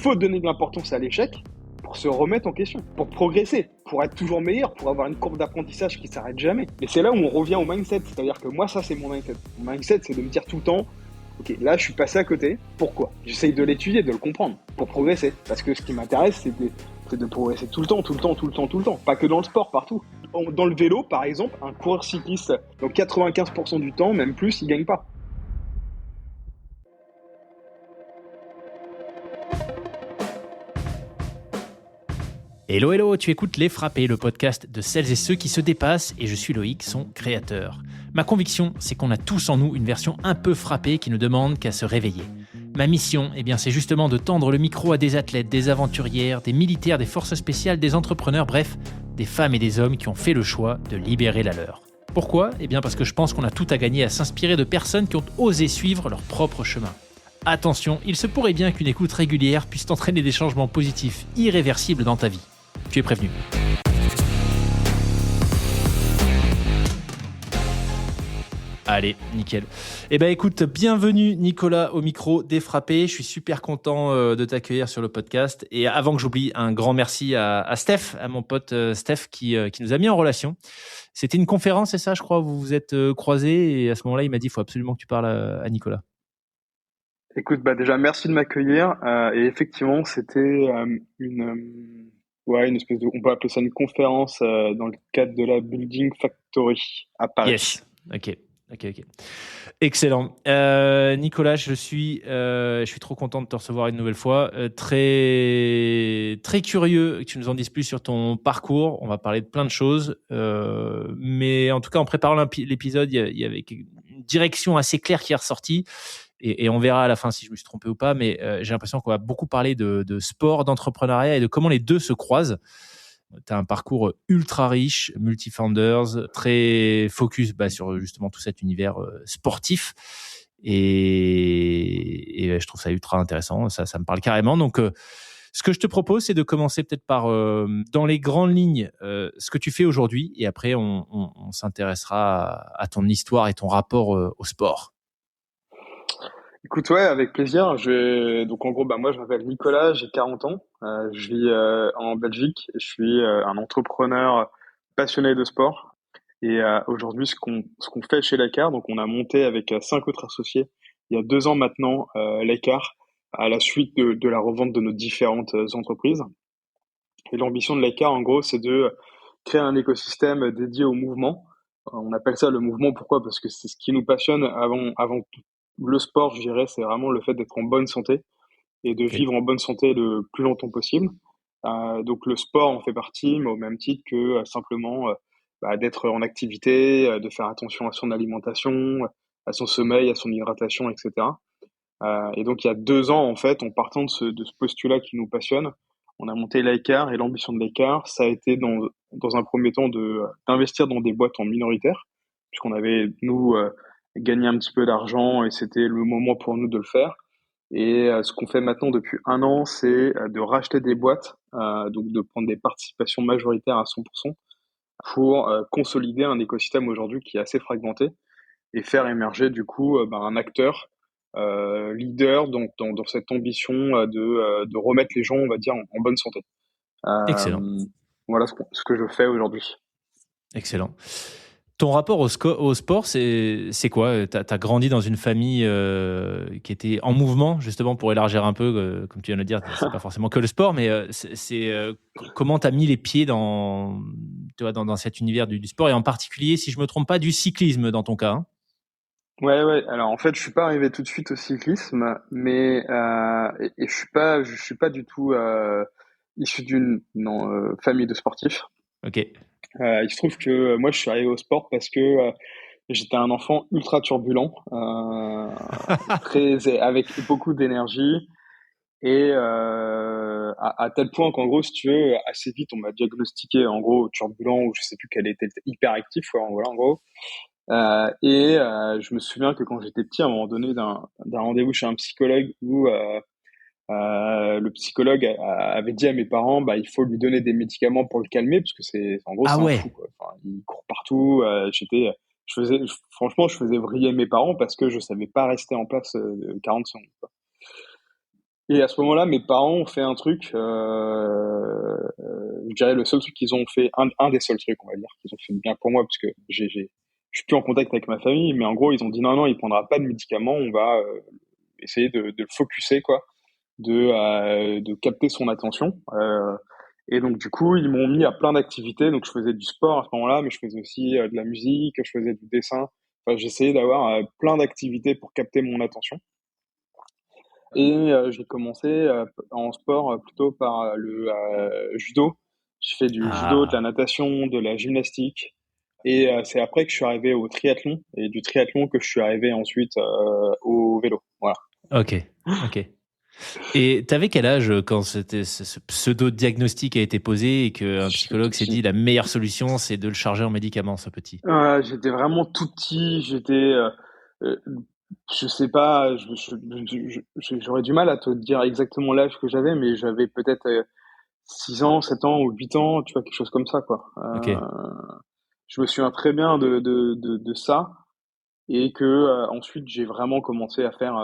faut donner de l'importance à l'échec pour se remettre en question, pour progresser, pour être toujours meilleur, pour avoir une courbe d'apprentissage qui s'arrête jamais. Et c'est là où on revient au mindset, c'est-à-dire que moi, ça, c'est mon mindset. Mon mindset, c'est de me dire tout le temps, ok, là, je suis passé à côté, pourquoi? J'essaye de l'étudier, de le comprendre, pour progresser. Parce que ce qui m'intéresse, c'est de progresser tout le temps, pas que dans le sport, partout. Dans le vélo, par exemple, un coureur cycliste, dans 95% du temps, même plus, il gagne pas. Hello, hello, tu écoutes Les Frappés, le podcast de celles et ceux qui se dépassent, et je suis Loïc, son créateur. Ma conviction, c'est qu'on a tous en nous une version un peu frappée qui ne demande qu'à se réveiller. Ma mission, c'est justement de tendre le micro à des athlètes, des aventurières, des militaires, des forces spéciales, des entrepreneurs, bref, des femmes et des hommes qui ont fait le choix de libérer la leur. Pourquoi ? Parce que je pense qu'on a tout à gagner à s'inspirer de personnes qui ont osé suivre leur propre chemin. Attention, il se pourrait bien qu'une écoute régulière puisse entraîner des changements positifs irréversibles dans ta vie. Tu es prévenu. Allez, nickel. Écoute, bienvenue Nicolas au micro des Frappés. Je suis super content de t'accueillir sur le podcast. Et avant que j'oublie, un grand merci à Steph, à mon pote Steph qui nous a mis en relation. C'était une conférence, c'est ça, je crois, vous vous êtes croisés et à ce moment-là, il m'a dit, il faut absolument que tu parles à Nicolas. Écoute, déjà, merci de m'accueillir. Et effectivement, c'était une espèce de, on peut appeler ça une conférence dans le cadre de la Building Factory à Paris. Yes, ok. Excellent. Nicolas, je suis trop content de te recevoir une nouvelle fois. Très, très curieux que tu nous en dises plus sur ton parcours. On va parler de plein de choses. Mais en tout cas, en préparant l'épisode, il y avait une direction assez claire qui est ressortie. Et on verra à la fin si je me suis trompé ou pas. Mais j'ai l'impression qu'on va beaucoup parler de sport, d'entrepreneuriat et de comment les deux se croisent. Tu as un parcours ultra riche, multi-founders, très focus sur justement tout cet univers sportif. Et je trouve ça ultra intéressant. Ça me parle carrément. Donc, ce que je te propose, c'est de commencer peut-être par, dans les grandes lignes, ce que tu fais aujourd'hui. Et après, on s'intéressera à ton histoire et ton rapport au sport. Écoute, ouais, avec plaisir. Donc en gros, moi je m'appelle Nicolas, j'ai 40 ans, je vis en Belgique, et je suis un entrepreneur passionné de sport. Et aujourd'hui, ce qu'on fait chez Lacar, donc on a monté avec 5 autres associés il y a 2 ans maintenant Lacar à la suite de la revente de nos différentes entreprises. Et l'ambition de Lacar, en gros, c'est de créer un écosystème dédié au mouvement. On appelle ça le mouvement, pourquoi? Parce que c'est ce qui nous passionne avant tout. Le sport, je dirais, c'est vraiment le fait d'être en bonne santé et de vivre en bonne santé le plus longtemps possible. Donc le sport en fait partie, mais au même titre que simplement d'être en activité, de faire attention à son alimentation, à son sommeil, à son hydratation, etc. Et donc il y a 2 ans, en fait, en partant de ce postulat qui nous passionne, on a monté l'Icar, et l'ambition de l'Icar, ça a été dans un premier temps d'investir dans des boîtes en minoritaire, puisqu'on avait, nous, gagné un petit peu d'argent et c'était le moment pour nous de le faire. Et ce qu'on fait maintenant depuis 1 an, c'est de racheter des boîtes, donc de prendre des participations majoritaires à 100% pour consolider un écosystème aujourd'hui qui est assez fragmenté et faire émerger du coup un acteur leader donc dans cette ambition de remettre les gens, on va dire, en bonne santé. Excellent. Voilà ce que je fais aujourd'hui. Excellent. Ton rapport au sport, c'est quoi? Tu as grandi dans une famille qui était en mouvement, justement, pour élargir un peu, comme tu viens de le dire, c'est pas forcément que le sport, mais comment tu as mis les pieds dans cet univers du sport, et en particulier, si je me trompe pas, du cyclisme dans ton cas, hein? Ouais. Alors en fait, je suis pas arrivé tout de suite au cyclisme, mais et je suis pas du tout issu d'une famille de sportifs. Ok. Il se trouve que moi, je suis arrivé au sport parce que j'étais un enfant ultra turbulent, avec beaucoup d'énergie, et à tel point qu'en gros, si tu veux, assez vite, on m'a diagnostiqué en gros turbulent, ou je sais plus quel était, hyperactif, ouais, voilà, en gros. Et je me souviens que quand j'étais petit, à un moment donné, d'un rendez-vous chez un psychologue où le psychologue avait dit à mes parents, il faut lui donner des médicaments pour le calmer, parce que en gros, Ah c'est un ouais. fou, quoi. Enfin, il court partout. Franchement, je faisais vriller mes parents parce que je savais pas rester en place 40 secondes, quoi. Et à ce moment-là, mes parents ont fait un truc, je dirais le seul truc qu'ils ont fait, un des seuls trucs, on va dire, qu'ils ont fait de bien pour moi, parce que je suis plus en contact avec ma famille, mais en gros, ils ont dit non, non, il prendra pas de médicaments, on va essayer de le focuser, quoi, de capter son attention. Et donc, du coup, ils m'ont mis à plein d'activités. Donc, je faisais du sport à ce moment-là, mais je faisais aussi de la musique, je faisais du dessin. Enfin, j'essayais d'avoir plein d'activités pour capter mon attention. Et j'ai commencé en sport plutôt par le judo. Je fais du judo, de la Ah, natation, de la gymnastique. Et c'est après que je suis arrivé au triathlon et du triathlon que je suis arrivé ensuite au vélo. Voilà. ok, ok. Et t'avais quel âge quand ce pseudo-diagnostic a été posé et qu'un psychologue s'est dit la meilleure solution, c'est de le charger en médicaments, ce petit? J'étais vraiment tout petit. Euh, je sais pas. J'aurais du mal à te dire exactement l'âge que j'avais, mais j'avais peut-être 6 ans, 7 ans ou 8 ans, tu vois, quelque chose comme ça, quoi. Ok. Je me souviens très bien de ça et que ensuite j'ai vraiment commencé à faire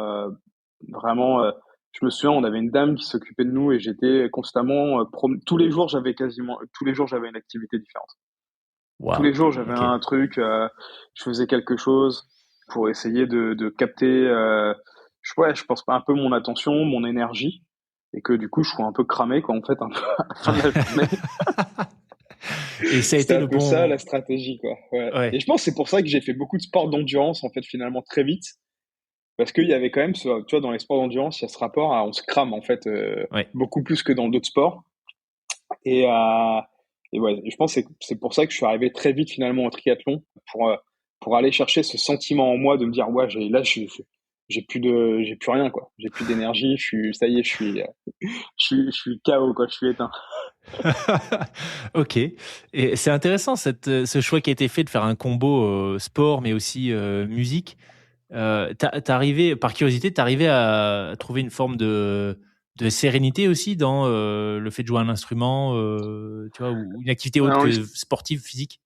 vraiment. Je me souviens, on avait une dame qui s'occupait de nous et j'étais constamment tous les jours, tous les jours j'avais une activité différente. Tous les Waouh. jours j'avais Ok. un truc, je faisais quelque chose pour essayer de capter. Ouais, je pense pas un peu mon attention, mon énergie et que du coup je sois un peu cramé quoi en fait un peu à la fin de la journée. Et ça a C'était été un le peu ça bon. la stratégie, quoi. Ouais. Et Ouais. je pense que c'est pour ça que j'ai fait beaucoup de sports d'endurance, en fait, finalement, très vite. Parce qu'il y avait quand même, tu vois, dans les sports d'endurance, il y a ce rapport à on se crame, en fait, Ouais. beaucoup plus que dans d'autres sports. Et, euh, et ouais, je pense que c'est pour ça que je suis arrivé très vite, finalement, au triathlon, pour, euh, pour aller chercher ce sentiment en moi de me dire, ouais, j'ai plus rien, quoi. J'ai plus d'énergie, ça y est, je suis KO, quoi, je suis éteint. Ok. Et c'est intéressant ce choix qui a été fait de faire un combo sport mais aussi musique. T'arrivais, par curiosité, t'arrivais à trouver une forme de sérénité aussi dans le fait de jouer un instrument, tu vois, ou une activité autre Alors, que sportive, physique?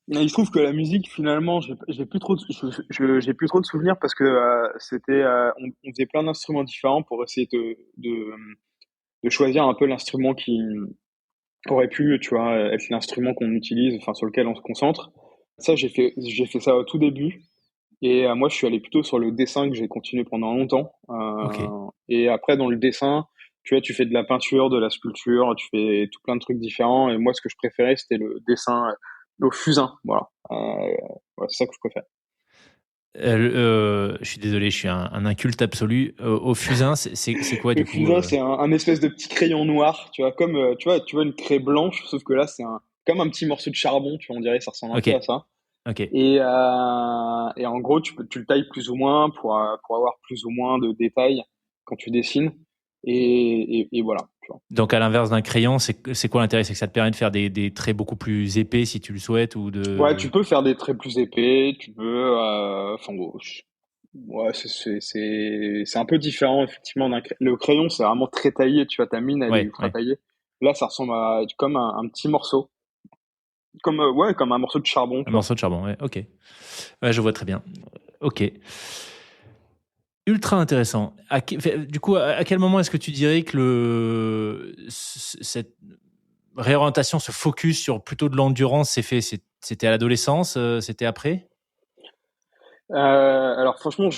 il se trouve que la musique, finalement, j'ai plus trop j'ai plus trop de souvenirs parce que on faisait plein d'instruments différents pour essayer de choisir un peu l'instrument qui aurait pu, tu vois, être l'instrument qu'on utilise, enfin sur lequel on se concentre. Ça, j'ai fait ça au tout début. Et moi, je suis allé plutôt sur le dessin que j'ai continué pendant longtemps. Ok. Et après, dans le dessin, tu vois, tu fais de la peinture, de la sculpture, tu fais tout plein de trucs différents. Et moi, ce que je préférais, c'était le dessin au fusain. Voilà. Ouais, c'est ça que je préfère. Je suis désolé, je suis un inculte absolu. Au fusain, c'est quoi Le du coup fusain, c'est un espèce de petit crayon noir, tu vois, comme tu vois une craie blanche, sauf que là, c'est comme un petit morceau de charbon, tu vois, on dirait, ça ressemble un Ok, peu à ça. ok. Et en gros, tu le tailles plus ou moins pour avoir plus ou moins de détails quand tu dessines. Et voilà. Tu vois. Donc à l'inverse d'un crayon, c'est quoi l'intérêt? C'est que ça te permet de faire des traits beaucoup plus épais si tu le souhaites ou Ouais, de. tu peux faire des traits plus épais, tu peux. Enfin bon, ouais, c'est un peu différent effectivement le crayon, c'est vraiment très taillé. Tu vois, ta mine, elle est Ouais, ultra ouais. taillée. Là, ça ressemble à comme un petit morceau, comme ouais, comme un morceau de charbon, Un tu vois. morceau de charbon, ouais, ok. Ouais, je vois très bien. Ok. Ultra intéressant. Du coup, à quel moment est-ce que tu dirais que cette réorientation, ce focus sur plutôt de l'endurance s'est fait? C'était à l'adolescence? C'était après? Alors franchement,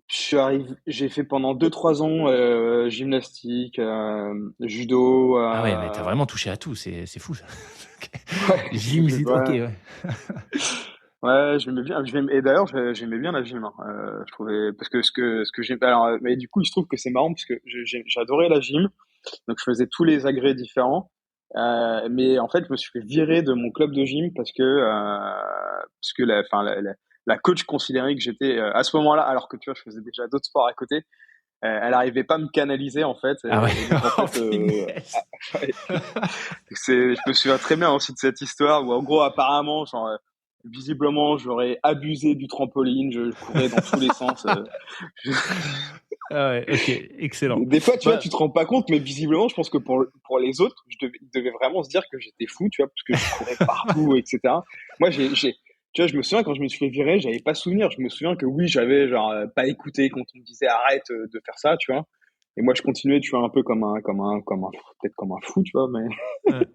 j'ai fait pendant 2 3 ans gymnastique, judo. Ah ouais, mais t'as vraiment touché à tout, c'est fou ça. Ok. Ouais, Gym, ok, ouais, ouais. ouais, j'aimais bien. Et d'ailleurs, j'aimais bien la gym. Hein. Je trouvais parce que ce que j'aime. Alors, mais du coup, il se trouve que c'est marrant parce que j'adorais la gym, donc je faisais tous les agrès différents. Mais en fait, je me suis fait virer de mon club de gym parce que enfin, la coach considérait que j'étais à ce moment-là, alors que tu vois, je faisais déjà d'autres sports à côté. Elle arrivait pas à me canaliser en fait, Ah ouais, et donc en oh fait, punaise. je me souviens très bien aussi de cette histoire où en gros apparemment, genre, visiblement, j'aurais abusé du trampoline, je courais dans tous les sens. Je- Ah ouais, ok, excellent. Des fois, tu vois, Bah, tu te rends pas compte, mais visiblement, je pense que pour les autres, ils devaient vraiment se dire que j'étais fou, tu vois, parce que je courais partout, etc. Moi, tu vois, je me souviens quand je me suis fait virer, j'avais pas souvenir. Je me souviens que oui, j'avais genre pas écouté quand on me disait arrête de faire ça, tu vois. Et moi, je continuais, tu vois, un peu peut-être comme un fou, tu vois, mais Ouais.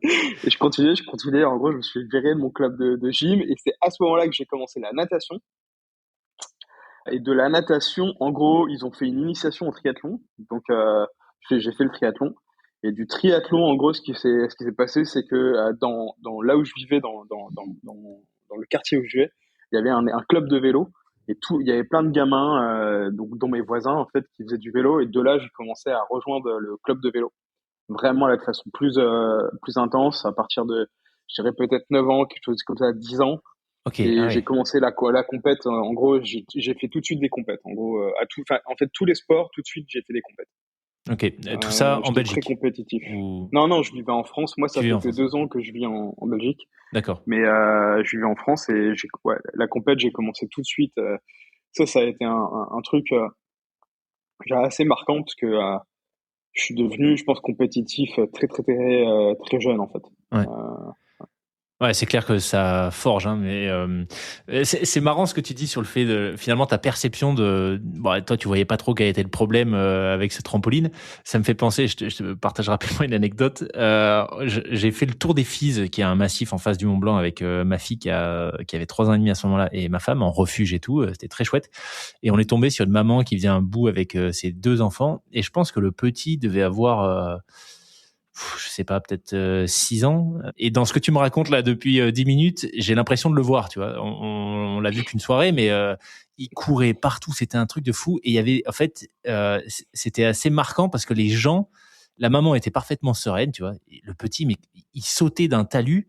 et je continuais. En gros, je me suis viré de mon club de gym, et c'est à ce moment-là que j'ai commencé la natation. Et de la natation, en gros, ils ont fait une initiation au triathlon. Donc, j'ai fait le triathlon. Et du triathlon, en gros, ce qui s'est passé, c'est que dans là où je vivais, dans le quartier où je vivais, il y avait un club de vélo. Et il y avait plein de gamins, donc, dont mes voisins, en fait, qui faisaient du vélo. Et de là, j'ai commencé à rejoindre le club de vélo. Vraiment, là, de façon plus intense, à partir de, je dirais peut-être 9 ans, quelque chose comme ça, 10 ans. Ok, ah Et j'ai ouais. commencé la compète. En gros, j'ai fait tout de suite des compètes. En gros, enfin, en fait, tous les sports, tout de suite, j'ai fait des compètes. Ok, tout ça en J'étais très Belgique compétitif. ou Non, non, je vivais en France. Moi, tu ça vis fait en que France? 2 ans que je vis en Belgique. D'accord. Mais je vivais en France, et ouais, la compète, j'ai commencé tout de suite. Ça a été un truc assez marquant, parce que je suis devenu, je pense, compétitif très jeune, en fait. Ouais. Euh, Ouais, c'est clair que ça forge, hein, mais c'est marrant ce que tu dis sur le fait de finalement ta perception de bon, toi tu voyais pas trop quel était le problème avec ce trampoline. Ça me fait penser, je te partage rapidement une anecdote. J'ai fait le tour des Fises, qui est un massif en face du Mont Blanc, avec ma fille qui avait 3 ans et demi à ce moment-là, et ma femme en refuge et tout. C'était très chouette. Et on est tombé sur une maman qui faisait un bout avec ses 2 enfants, et je pense que le petit devait avoir je sais pas, peut-être 6 ans. Et dans ce que tu me racontes là depuis 10 minutes, j'ai l'impression de le voir, tu vois. On l'a vu qu'une soirée, mais il courait partout, c'était un truc de fou. Et il y avait, en fait, c'était assez marquant parce que les gens, la maman était parfaitement sereine, tu vois. Et le petit, mais il sautait d'un talus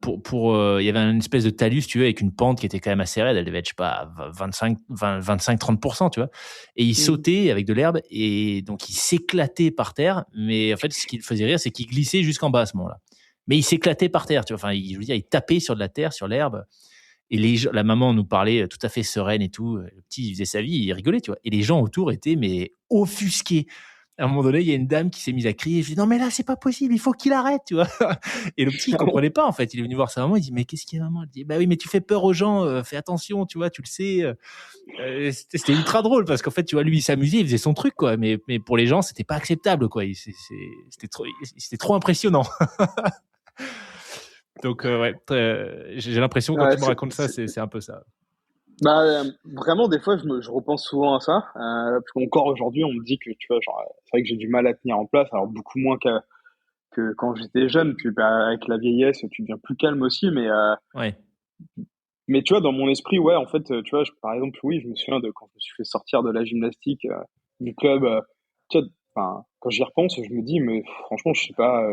il y avait une espèce de talus, si tu veux, avec une pente qui était quand même assez raide. Elle devait être, je sais pas, 25-30%, tu vois. Et il mm. sautait avec de l'herbe, et donc il s'éclatait par terre. Mais en fait, ce qui le faisait rire, c'est qu'il glissait jusqu'en bas à ce moment-là. Mais il s'éclatait par terre, tu vois. Enfin, je veux dire, il tapait sur de la terre, sur l'herbe. Et la maman nous parlait tout à fait sereine et tout. Le petit, il faisait sa vie, il rigolait, tu vois. Et les gens autour étaient, mais offusqués. À un moment donné, il y a une dame qui s'est mise à crier. Je dis, non, mais là, c'est pas possible, il faut qu'il arrête, tu vois. Et le petit, il comprenait pas, en fait. Il est venu voir sa maman, il dit, mais qu'est-ce qu'il y a, maman? Elle dit, bah oui, mais tu fais peur aux gens, fais attention, tu vois, tu le sais. C'était ultra drôle parce qu'en fait, tu vois, lui, il s'amusait, il faisait son truc, quoi. Mais pour les gens, c'était pas acceptable, quoi. C'était trop impressionnant. Donc, ouais, j'ai l'impression, quand Ouais, tu me racontes ça, c'est un peu ça. bah, vraiment, des fois, je repense souvent à ça, parce qu'encore aujourd'hui, on me dit que, tu vois, genre, c'est vrai que j'ai du mal à tenir en place, alors beaucoup moins que quand j'étais jeune, puis bah, avec la vieillesse, tu deviens plus calme aussi, Ouais. mais tu vois, dans mon esprit, ouais, en fait, tu vois, par exemple, oui, je me souviens de quand je me suis fait sortir de la gymnastique, du club, tu vois, enfin, quand j'y repense, je me dis, mais franchement, je sais pas,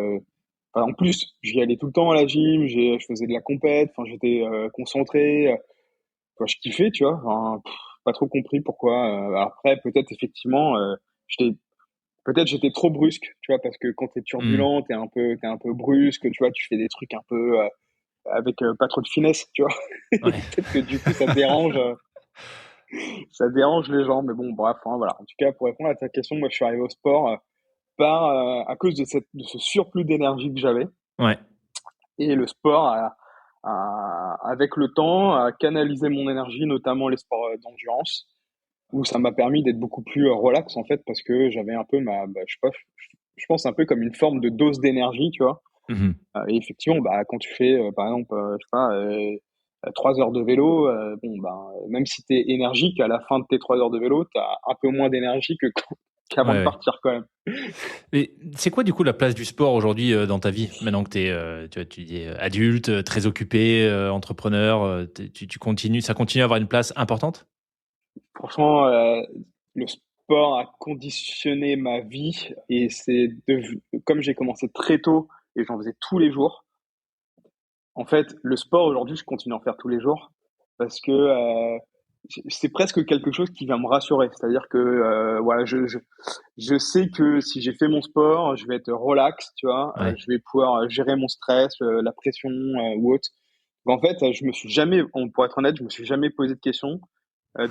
enfin, en plus, j'y allais tout le temps à la gym, je faisais de la compète, enfin, j'étais concentré, quoi, je kiffais, tu vois. Enfin, pas trop compris pourquoi. Après, peut-être effectivement, j'étais, peut-être j'étais trop brusque, tu vois, parce que quand t'es Hmm. turbulent, t'es un peu brusque, tu vois, tu fais des trucs un peu avec pas trop de finesse, tu vois. Ouais. Peut-être que du coup, ça dérange les gens. Mais bon, bref, hein, voilà. En tout cas, pour répondre à ta question, moi, je suis arrivé au sport à cause de ce surplus d'énergie que j'avais. Ouais. Et le sport, avec le temps, a canalisé mon énergie, notamment les sports d'endurance, où ça m'a permis d'être beaucoup plus relax, en fait, parce que j'avais un peu je sais pas, je pense un peu comme une forme de dose d'énergie, tu vois. Mhm. Et effectivement, bah, quand tu fais, par exemple, je sais pas, 3 heures de vélo, bon, ben, même si t'es énergique, à la fin de tes 3 heures de vélo, t'as un peu moins d'énergie Ouais, qu'avant de ouais. partir, quand même. Et c'est quoi, du coup, la place du sport aujourd'hui dans ta vie? Maintenant que tu es adulte, très occupé, entrepreneur, tu continues, ça continue à avoir une place importante? Franchement, le sport a conditionné ma vie, et comme j'ai commencé très tôt et j'en faisais tous les jours. En fait, le sport aujourd'hui, je continue à en faire tous les jours, parce que c'est presque quelque chose qui va me rassurer. C'est-à-dire que voilà, je sais que si j'ai fait mon sport, je vais être relax, tu vois, Ouais. je vais pouvoir gérer mon stress, la pression ou autre. Donc, en fait, je me suis jamais, pour être honnête, je me suis jamais posé de questions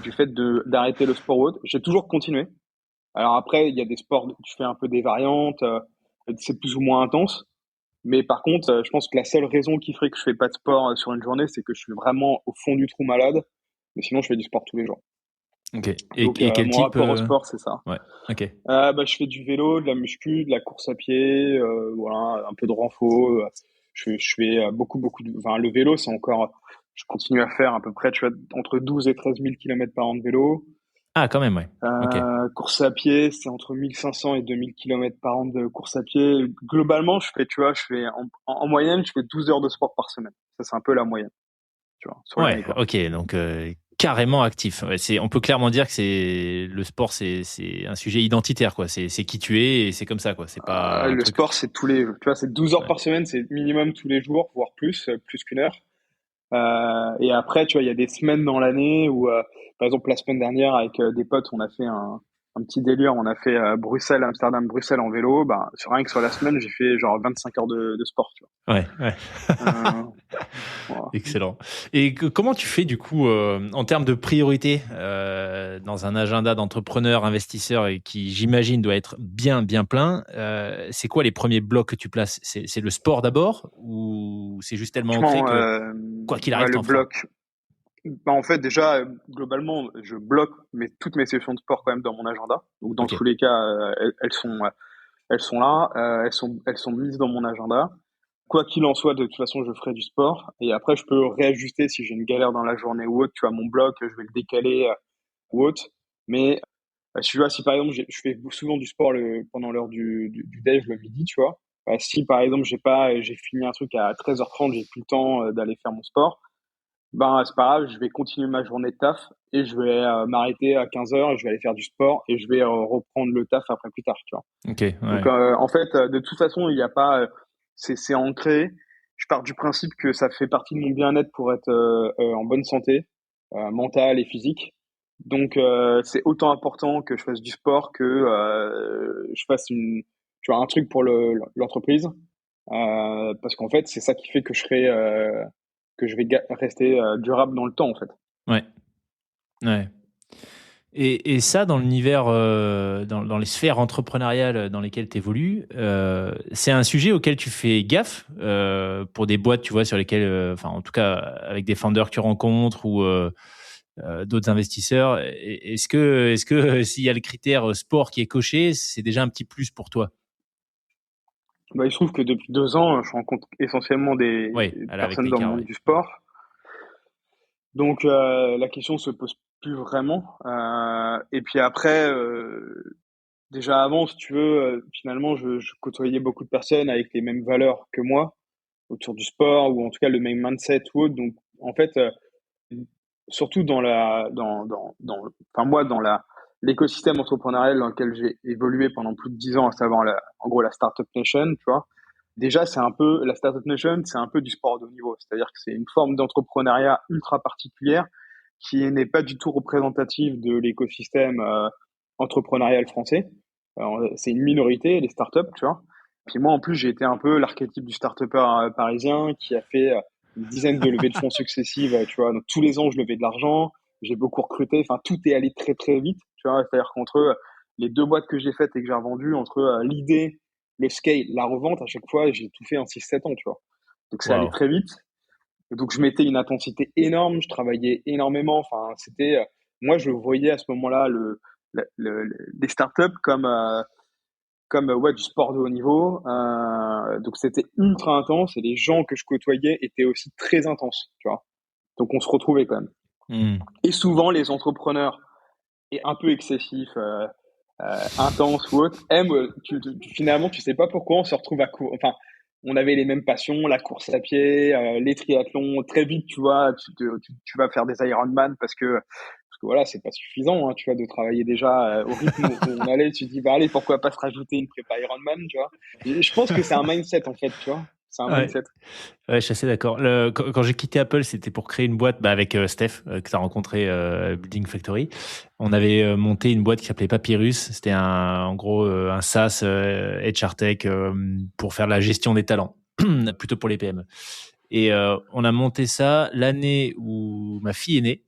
du fait de d'arrêter le sport ou autre. J'ai toujours continué. Alors après, il y a des sports, tu fais un peu des variantes, c'est plus ou moins intense. Mais par contre, je pense que la seule raison qui ferait que je fais pas de sport sur une journée, c'est que je suis vraiment au fond du trou malade. Mais sinon, je fais du sport tous les jours. Ok. Donc, Et quel mon type rapport au sport, c'est ça. Ouais. Ok. Je fais du vélo, de la muscu, de la course à pied, voilà, un peu de renfo. Je fais beaucoup enfin, le vélo, c'est encore, je continue à faire à peu près, tu vois, entre 12 et 13 000 kilomètres par an de vélo. Ah, quand même, ouais. Ok. Course à pied, c'est entre 1500 et 2000 kilomètres par an de course à pied. Globalement, je fais en moyenne, je fais 12 heures de sport par semaine. Ça, c'est un peu la moyenne, tu vois, sur l'année, Ouais. quoi. Ok. Donc carrément actif. Ouais, on peut clairement dire que c'est le sport, c'est un sujet identitaire, quoi. C'est qui tu es et c'est comme ça, quoi. C'est pas un Le truc. sport, c'est tu vois, c'est 12 heures Ouais. par semaine, c'est minimum tous les jours, voire plus qu'une heure. Et après, tu vois, il y a des semaines dans l'année où, par exemple, la semaine dernière, avec des potes, on a fait un petit délire. On a fait Bruxelles, Amsterdam, Bruxelles en vélo. Bah, rien que sur la semaine, j'ai fait genre 25 heures de sport, tu Ouais. Ouais. vois. Voilà. Excellent. Et comment tu fais du coup en termes de priorité dans un agenda d'entrepreneur, investisseur et qui j'imagine doit être bien plein. C'est quoi les premiers blocs que tu places? C'est le sport d'abord ou c'est juste tellement ancré Franchement, que quoi qu'il ouais, arrive le t'en feras? bloc. Bah, en fait, déjà, globalement, je bloque toutes mes sessions de sport quand même dans mon agenda. Donc, dans Ok. tous les cas, elles sont là, elles sont mises dans mon agenda. Quoi qu'il en soit, de toute façon, je ferai du sport. Et après, je peux réajuster si j'ai une galère dans la journée ou autre. Tu vois, mon bloc, je vais le décaler ou autre. Mais tu vois, si par exemple, je fais souvent du sport pendant l'heure du déj, le midi, tu vois. Si par exemple, j'ai fini un truc à 13h30, j'ai plus le temps d'aller faire mon sport, ben c'est pas grave, je vais continuer ma journée de taf et je vais m'arrêter à 15h et je vais aller faire du sport et je vais reprendre le taf après plus tard, tu vois. Ok. Donc Ouais. en fait, de toute façon, il n'y a pas, c'est ancré. Je pars du principe que ça fait partie de mon bien-être pour être en bonne santé mentale et physique. Donc c'est autant important que je fasse du sport que je fasse tu vois, un truc pour l'entreprise. Parce qu'en fait, c'est ça qui fait que je vais rester durable dans le temps, en fait. Ouais. Ouais. Et ça, dans l'univers, dans les sphères entrepreneuriales dans lesquelles tu évolues, c'est un sujet auquel tu fais gaffe pour des boîtes, tu vois, sur lesquelles, enfin, en tout cas, avec des founders que tu rencontres ou d'autres investisseurs. Est-ce que s'il y a le critère sport qui est coché, c'est déjà un petit plus pour toi? Bah, il se trouve que depuis 2 ans, je rencontre essentiellement des Oui, avec personnes dans le Ricard, monde oui. du sport. Donc la question se pose plus vraiment. Et puis après, déjà avant, si tu veux, finalement, je côtoyais beaucoup de personnes avec les mêmes valeurs que moi autour du sport ou en tout cas le même mindset ou autre. Donc en fait, surtout enfin moi, dans l'écosystème entrepreneurial dans lequel j'ai évolué pendant plus de 10 ans, à savoir en gros la Startup Nation, tu vois. Déjà, la Startup Nation, c'est un peu du sport de haut niveau. C'est-à-dire que c'est une forme d'entrepreneuriat ultra particulière qui n'est pas du tout représentative de l'écosystème entrepreneurial français. C'est une minorité, les startups, tu vois. Puis moi, en plus, j'ai été un peu l'archétype du start-upper parisien qui a fait une dizaine de levées de fonds successives, tu vois. Donc tous les ans, je levais de l'argent, j'ai beaucoup recruté. Enfin, tout est allé très très vite, tu vois. C'est-à-dire qu'entre les deux boîtes que j'ai faites et que j'ai revendues, entre l'idée, le scale, la revente, à chaque fois, j'ai tout fait en 6 7 ans, tu vois. Donc c'est allé Waouh. très vite. Donc je mettais une intensité énorme, je travaillais énormément. Enfin, moi, je voyais à ce moment-là les startups comme ouais, du sport de haut niveau. Donc c'était ultra intense et les gens que je côtoyais étaient aussi très intenses, tu vois. Donc on se retrouvait quand même. Hmm. Et souvent les entrepreneurs et un peu excessifs, intenses ou autres, aiment. Finalement, tu sais pas pourquoi on se retrouve à court. Enfin, on avait les mêmes passions, la course à pied, les triathlons. Très vite, tu vois, tu vas faire des Ironman parce que voilà, c'est pas suffisant, hein, tu vois, de travailler déjà au rythme où on allait. Tu te dis, bah allez, pourquoi pas se rajouter une prépa Ironman, tu vois. Et je pense que c'est un mindset en fait, tu vois. C'est un Ouais. mindset. Ouais, je suis assez d'accord. Quand j'ai quitté Apple, c'était pour créer une boîte avec Steph, que tu as rencontré Building Factory. On avait monté une boîte qui s'appelait Papyrus. C'était en gros un SaaS HR Tech pour faire la gestion des talents, plutôt pour les PME. Et on a monté ça l'année où ma fille est née.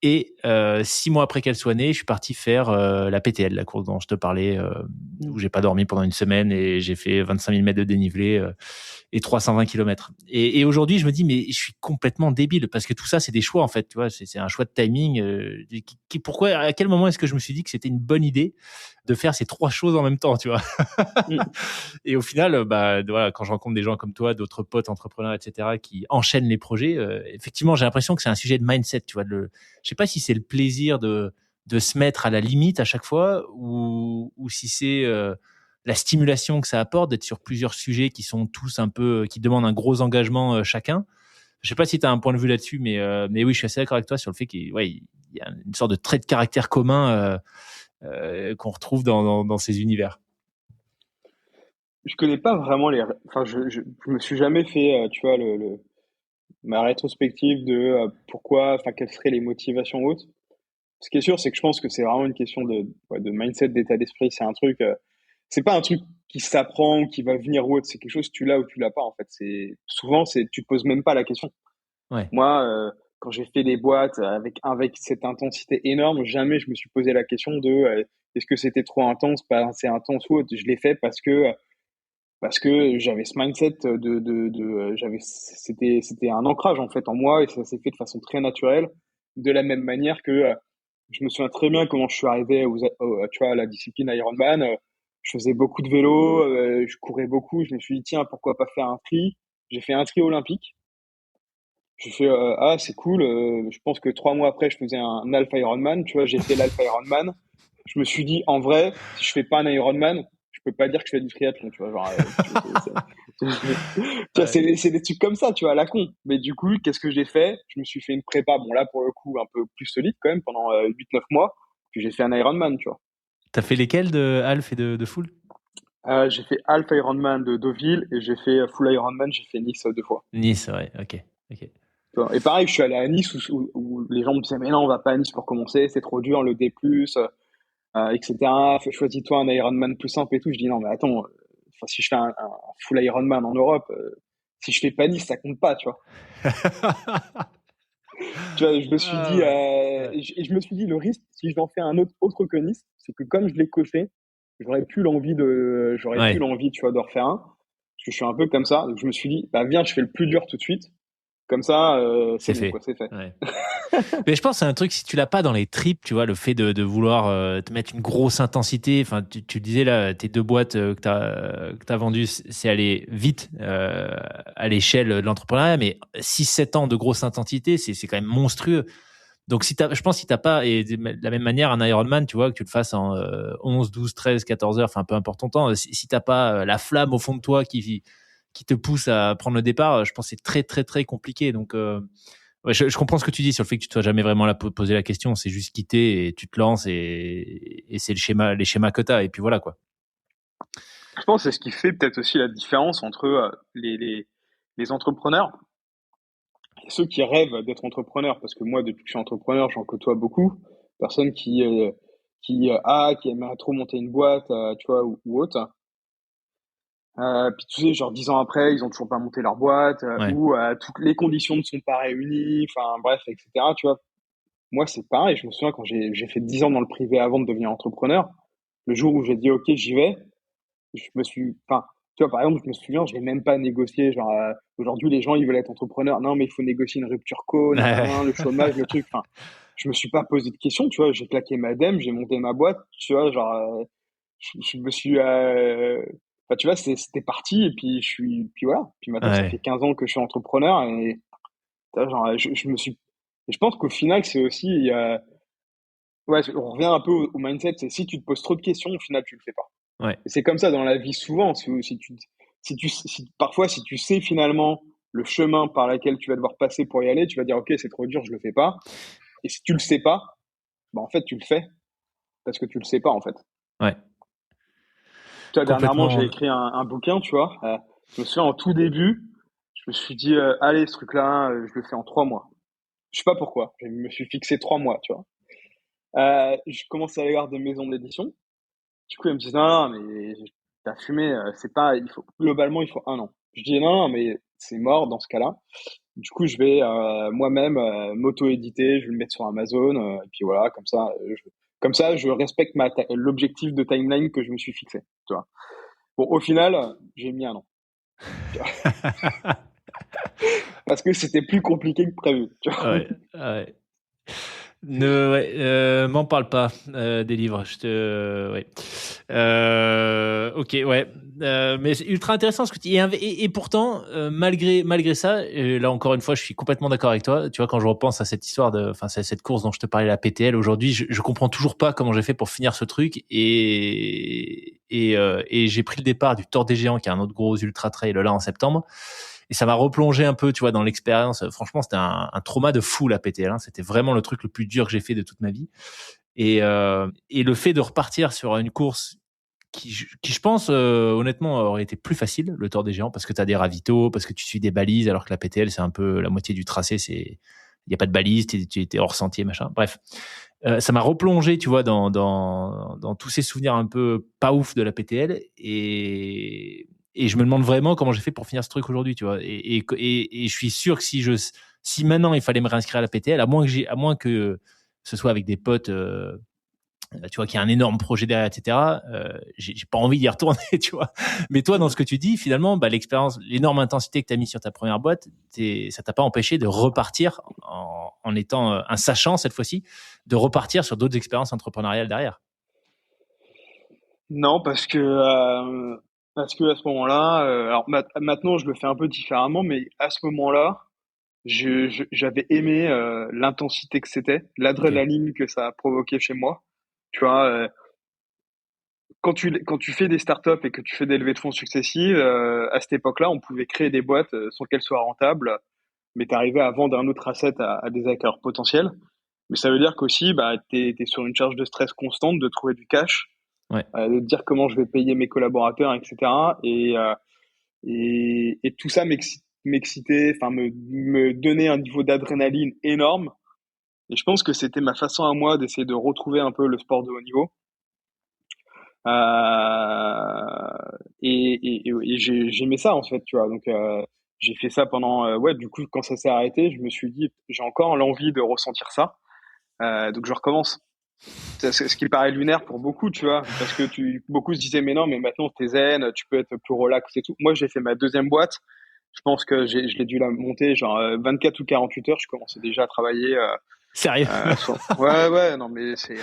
Et 6 mois après qu'elle soit née, je suis parti faire la PTL, la course dont je te parlais, où j'ai pas dormi pendant une semaine et j'ai fait 25 000 mètres de dénivelé et 320 kilomètres. Et aujourd'hui, je me dis, mais je suis complètement débile parce que tout ça, c'est des choix en fait. Tu vois, c'est un choix de timing. Pourquoi, à quel moment est-ce que je me suis dit que c'était une bonne idée de faire ces trois choses en même temps, tu vois? Mm. Et au final, bah, voilà, quand je rencontre des gens comme toi, d'autres potes entrepreneurs, etc., qui enchaînent les projets, effectivement, j'ai l'impression que c'est un sujet de mindset, tu vois. Je sais pas si c'est le plaisir de se mettre à la limite à chaque fois ou si c'est la stimulation que ça apporte d'être sur plusieurs sujets qui sont tous un peu, qui demandent un gros engagement chacun. Je sais pas si tu as un point de vue là-dessus, mais oui, je suis assez d'accord avec toi sur le fait qu'il y a une sorte de trait de caractère commun qu'on retrouve dans ces univers. Je connais pas vraiment enfin, je me suis jamais fait, tu vois, ma rétrospective de pourquoi, enfin, quelles seraient les motivations hautes. Ce qui est sûr, c'est que je pense que c'est vraiment une question ouais, de mindset, d'état d'esprit. C'est un truc, c'est pas un truc qui s'apprend ou qui va venir ou autre. C'est quelque chose, tu l'as ou tu l'as pas, en fait. Souvent, tu te poses même pas la question. Ouais. Moi, quand j'ai fait des boîtes avec cette intensité énorme, jamais je me suis posé la question de est-ce que c'était trop intense, pas assez intense ou autre. Je l'ai fait parce que j'avais ce mindset c'était un ancrage en fait en moi et ça s'est fait de façon très naturelle. De la même manière que je me souviens très bien comment je suis arrivé tu vois, à la discipline Ironman. Je faisais beaucoup de vélo, je courais beaucoup. Je me suis dit tiens pourquoi pas faire un tri. J'ai fait un tri olympique. J'ai fait ah c'est cool. Je pense que 3 mois après je faisais un Alpha Ironman. Tu vois j'ai fait l'Alpha Ironman. Je me suis dit en vrai si je fais pas un Ironman je peux pas dire que je fais du triathlon. Tu vois genre tu vois, Ouais. c'est des trucs comme ça, tu vois, à la con. Mais du coup, qu'est-ce que j'ai fait? Je me suis fait une prépa, bon là pour le coup un peu plus solide quand même, pendant 8-9 mois, puis j'ai fait un Ironman, tu vois. T'as fait lesquels de Half et de Full? J'ai fait half Ironman de Deauville et j'ai fait full Ironman, j'ai fait Nice 2 fois. Nice, ouais, ok. Ok. Tu vois. Et pareil, je suis allé à Nice où les gens me disaient, mais non, on va pas à Nice pour commencer, c'est trop dur, le D+, etc. Choisis-toi un Ironman plus simple et tout. Je dis, non, mais attends, enfin, si je fais un full Ironman en Europe, si je fais pas Nice, ça compte pas, tu vois. Tu vois, je me suis Ah dit, ouais. Ouais. et je me suis dit, le risque, si je n'en fais un autre que Nice, c'est que comme je l'ai coché, j'aurais plus Ouais, l'envie, tu vois, de refaire un. Parce que je suis un peu comme ça. Donc je me suis dit, bah, viens, je fais le plus dur tout de suite. Comme ça, c'est c'est bon, quoi, fait. c'est fait. Ouais. Mais je pense que c'est un truc, si tu l'as pas dans les tripes, tu vois, le fait de vouloir te mettre une grosse intensité. Enfin, tu disais là, tes deux boîtes que t'as vendues, c'est aller vite à l'échelle de l'entrepreneuriat, mais 6-7 ans de grosse intensité, c'est quand même monstrueux. Donc, je pense que si t'as pas, et de la même manière, un Ironman, tu vois, que tu le fasses en 11, 12, 13, 14 heures, enfin, peu importe ton temps, si t'as pas la flamme au fond de toi qui te pousse à prendre le départ, je pense que c'est très, très, très compliqué. Donc, ouais, je comprends ce que tu dis sur le fait que tu ne sois jamais vraiment là pour poser la question. C'est juste quitter et tu te lances et c'est les schémas que tu as. Et puis voilà, quoi. Je pense que c'est ce qui fait peut-être aussi la différence entre les entrepreneurs et ceux qui rêvent d'être entrepreneurs. Parce que moi, depuis que je suis entrepreneur, j'en côtoie beaucoup. Personnes qui aimeraient trop monter une boîte, tu vois, ou autre. Puis tu sais, genre 10 ans après, ils ont toujours pas monté leur boîte, Ouais. ou toutes les conditions ne sont pas réunies, enfin bref, etc. Tu vois, moi c'est pareil. Je me souviens quand j'ai fait 10 ans dans le privé avant de devenir entrepreneur, le jour où j'ai dit ok, j'y vais, enfin, tu vois, par exemple, je me souviens, je n'ai même pas négocié. Genre aujourd'hui, les gens ils veulent être entrepreneurs, non mais il faut négocier une rupture co, nanana, le chômage, le truc. Enfin, je me suis pas posé de questions, tu vois. J'ai claqué ma dème, j'ai monté ma boîte, tu vois, genre. Je me suis enfin, tu vois c'était parti et puis voilà puis maintenant ça fait Ouais. 15 ans que je suis entrepreneur et tu vois, genre je me suis et je pense qu'au final c'est aussi ouais on revient un peu au mindset, c'est si tu te poses trop de questions au final tu le fais pas Ouais. et c'est comme ça dans la vie souvent parfois si tu sais finalement le chemin par lequel tu vas devoir passer pour y aller tu vas dire ok c'est trop dur je le fais pas et si tu le sais pas bah en fait tu le fais parce que tu le sais pas en fait. Ouais. Tu vois, dernièrement, j'ai Complètement. écrit un bouquin, tu vois. Je me souviens, en tout début, je me suis dit, allez, ce truc-là, je le fais en 3 mois. Je sais pas pourquoi. Je me suis fixé 3 mois, tu vois. Je commence à aller voir des maisons d'édition. Du coup, ils me disent, non, non, mais t'as fumé, c'est pas, globalement, il faut 1 an. Je dis, non, non, mais c'est mort dans ce cas-là. Du coup, je vais moi-même m'auto-éditer, je vais le mettre sur Amazon, et puis voilà, Comme ça, je respecte l'objectif de timeline que je me suis fixé, tu vois. Bon, au final, j'ai mis un an, tu vois, parce que c'était plus compliqué que prévu, tu vois. Ouais, ouais. Ouais, m'en parle pas des livres. Ouais. Ok, ouais. Mais c'est ultra intéressant ce que tu dis. Et pourtant, malgré ça, là encore une fois, je suis complètement d'accord avec toi. Tu vois, quand je repense à cette histoire enfin, c'est cette course dont je te parlais, la PTL, aujourd'hui, je comprends toujours pas comment j'ai fait pour finir ce truc. Et j'ai pris le départ du Tour des Géants, qui est un autre gros ultra trail là en septembre. Et ça m'a replongé un peu, tu vois, dans l'expérience. Franchement, c'était un trauma de fou, la PTL, hein. C'était vraiment le truc le plus dur que j'ai fait de toute ma vie. Et le fait de repartir sur une course qui je pense, honnêtement, aurait été plus facile, le Tour des Géants, parce que tu as des ravitaux, parce que tu suis des balises, alors que la PTL, c'est un peu la moitié du tracé, il n'y a pas de balises, tu es hors sentier, machin. Bref, ça m'a replongé, tu vois, dans tous ces souvenirs un peu pas ouf de la PTL. Et je me demande vraiment comment j'ai fait pour finir ce truc aujourd'hui, tu vois. Et je suis sûr que si maintenant il fallait me réinscrire à la PTL, à moins que ce soit avec des potes, tu vois, qu'il y a un énorme projet derrière, etc. J'ai pas envie d'y retourner, tu vois. Mais toi, dans ce que tu dis, finalement, bah, l'expérience, l'énorme intensité que tu as mis sur ta première boîte, ça t'a pas empêché de repartir en étant un sachant cette fois-ci, de repartir sur d'autres expériences entrepreneuriales derrière. Non, parce que à ce moment-là, alors maintenant je le fais un peu différemment, mais à ce moment-là, j'avais aimé l'intensité que c'était, Ok. l'adrénaline que ça a provoqué chez moi. Tu vois, quand tu fais des startups et que tu fais des levées de fonds successives, à cette époque-là, on pouvait créer des boîtes sans qu'elles soient rentables, mais tu arrivais à vendre un autre asset à des acquéreurs potentiels. Mais ça veut dire qu'aussi, bah, t'es sur une charge de stress constante de trouver du cash, Ouais. de dire comment je vais payer mes collaborateurs, etc. Et tout ça m'excitait, enfin me donnait un niveau d'adrénaline énorme. Et je pense que c'était ma façon à moi d'essayer de retrouver un peu le sport de haut niveau. Et j'aimais ça en fait, tu vois. Donc j'ai fait ça pendant, ouais, du coup quand ça s'est arrêté, je me suis dit j'ai encore l'envie de ressentir ça. Donc je recommence. C'est ce qui paraît lunaire pour beaucoup, tu vois, parce que beaucoup se disaient mais non, mais maintenant t'es zen, tu peux être plus relax et tout. Moi j'ai fait ma deuxième boîte. Je pense que je l'ai dû la monter genre 24 ou 48 heures. Je commençais déjà à travailler. Sérieux? Ouais, ouais, non, mais c'est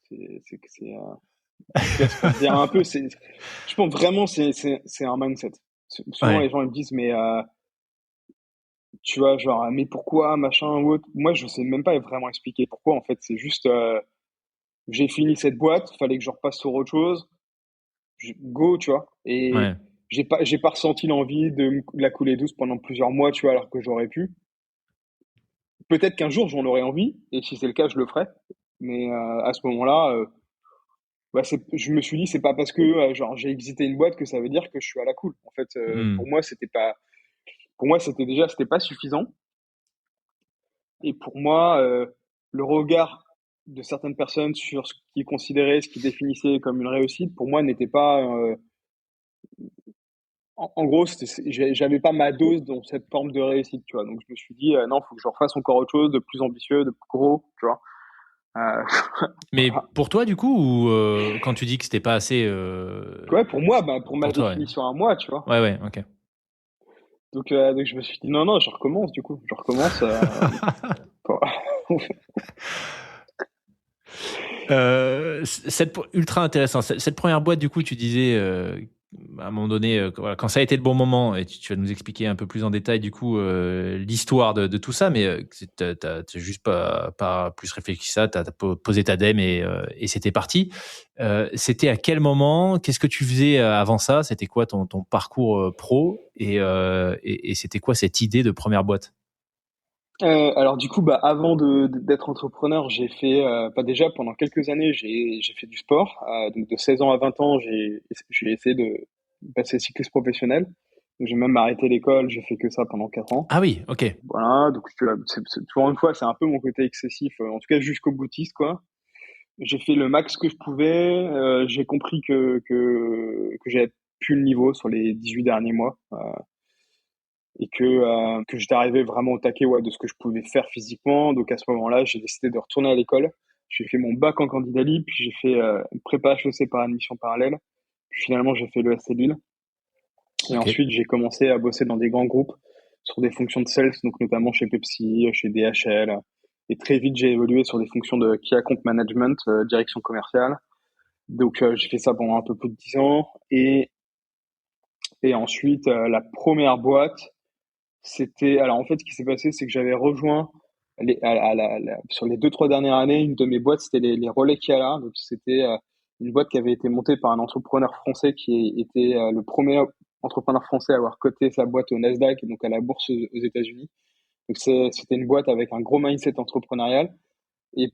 tu vois, c'est pour te dire un peu. Je pense vraiment c'est un mindset. Souvent les Ouais. gens ils me disent mais tu vois genre mais pourquoi machin ou autre. Moi je sais même pas vraiment expliquer pourquoi. En fait c'est juste j'ai fini cette boîte, fallait que je repasse sur autre chose. Go, tu vois. Et Ouais. j'ai pas ressenti l'envie de la couler douce pendant plusieurs mois, tu vois, alors que j'aurais pu. Peut-être qu'un jour j'en aurais envie, et si c'est le cas, je le ferai. Mais à ce moment-là, bah, je me suis dit, c'est pas parce que genre j'ai exité une boîte que ça veut dire que je suis à la cool. En fait, Hmm. pour moi, c'était pas suffisant. Et pour moi, le regard de certaines personnes sur ce qu'ils considéraient, ce qu'ils définissaient comme une réussite, pour moi, n'était pas en gros, j'avais pas ma dose dans cette forme de réussite, tu vois. Donc, je me suis dit, non, faut que je refasse encore autre chose, de plus ambitieux, de plus gros, tu vois. Euh, Mais voilà. pour toi, du coup, ou quand tu dis que c'était pas assez Ouais, pour moi, bah, pour ma pour toi, ouais. définition à moi, tu vois. Ouais, ouais, ok. Donc, je me suis dit, non, non, je recommence, du coup. Je recommence. Pour- Ultra intéressant. Cette première boîte, du coup, tu disais à un moment donné, voilà, quand ça a été le bon moment, et tu vas nous expliquer un peu plus en détail, du coup, l'histoire de tout ça, mais t'as juste pas plus réfléchi que ça, t'as posé ta dème et c'était parti. C'était à quel moment? Qu'est-ce que tu faisais avant ça? C'était quoi ton parcours pro? Et c'était quoi cette idée de première boîte? Alors, du coup, bah, avant d'être entrepreneur, pas déjà, pendant quelques années, j'ai fait du sport. Donc, de 16 ans à 20 ans, j'ai essayé de passer cycliste professionnel. Donc, j'ai même arrêté l'école, j'ai fait que ça pendant 4 ans. Ah oui, ok. Voilà, donc tu vois, toujours une fois, c'est un peu mon côté excessif, en tout cas jusqu'au boutiste, quoi. J'ai fait le max que je pouvais, j'ai compris que j'avais plus le niveau sur les 18 derniers mois, et que j'étais arrivé vraiment au taquet, ouais, de ce que je pouvais faire physiquement. Donc à ce moment-là, j'ai décidé de retourner à l'école. J'ai fait mon bac en candidat libre, puis j'ai fait prépa HEC par admission parallèle. Puis finalement, j'ai fait l'ESC Lille. Et Ok. ensuite, j'ai commencé à bosser dans des grands groupes sur des fonctions de sales, donc notamment chez Pepsi, chez DHL. Et très vite, j'ai évolué sur des fonctions de key account management, direction commerciale. Donc, j'ai fait ça pendant un peu plus de 10 ans. Et ensuite, la première boîte, c'était... Alors, en fait, ce qui s'est passé, c'est que j'avais rejoint sur les 2, 3 dernières années, une de mes boîtes, c'était les relais Kiala. Donc, c'était une boîte qui avait été montée par un entrepreneur français qui était le premier entrepreneur français à avoir coté sa boîte au Nasdaq, et donc à la bourse aux États-Unis. Donc, c'était une boîte avec un gros mindset entrepreneurial. Et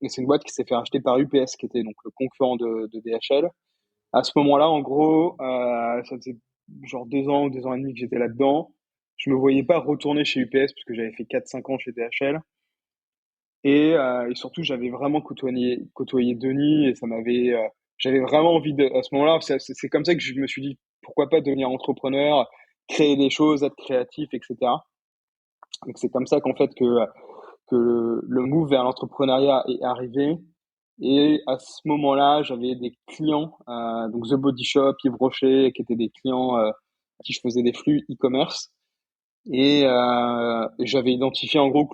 c'est une boîte qui s'est fait racheter par UPS, qui était donc le concurrent de DHL. À ce moment-là, en gros, ça faisait genre 2 ans ou 2 ans et demi que j'étais là-dedans. Je me voyais pas retourner chez UPS parce que j'avais fait 4, 5 ans chez DHL. Et surtout, j'avais vraiment côtoyé Denis et j'avais vraiment envie à ce moment-là, c'est comme ça que je me suis dit, pourquoi pas devenir entrepreneur, créer des choses, être créatif, etc. Donc c'est comme ça qu'en fait que le move vers l'entrepreneuriat est arrivé. Et à ce moment-là, j'avais des clients, donc The Body Shop, Yves Rocher, qui étaient des clients à qui je faisais des flux e-commerce. Et j'avais identifié en gros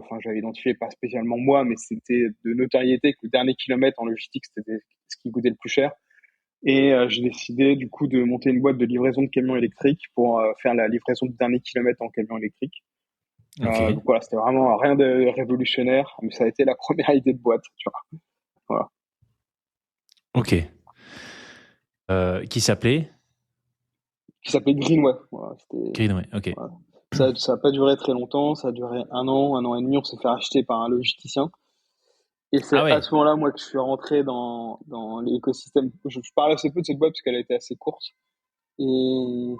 enfin j'avais identifié pas spécialement moi, mais c'était de notoriété que le dernier kilomètre en logistique, c'était ce qui coûtait le plus cher. Et j'ai décidé du coup de monter une boîte de livraison de camions électriques pour faire la livraison du dernier kilomètre en camion électrique. Ok. Donc voilà, c'était vraiment rien de révolutionnaire, mais ça a été la première idée de boîte, tu vois. Voilà. Ok. Qui s'appelait Qui s'appelait Greenway. Voilà, Greenway. Ok. voilà. Ça a pas duré très longtemps, ça a duré 1 an et demi, on s'est fait racheter par un logisticien. Et Ah c'est à ouais. ce moment-là, moi, que je suis rentré dans l'écosystème. Je parle assez peu de cette boîte parce qu'elle a été assez courte. Et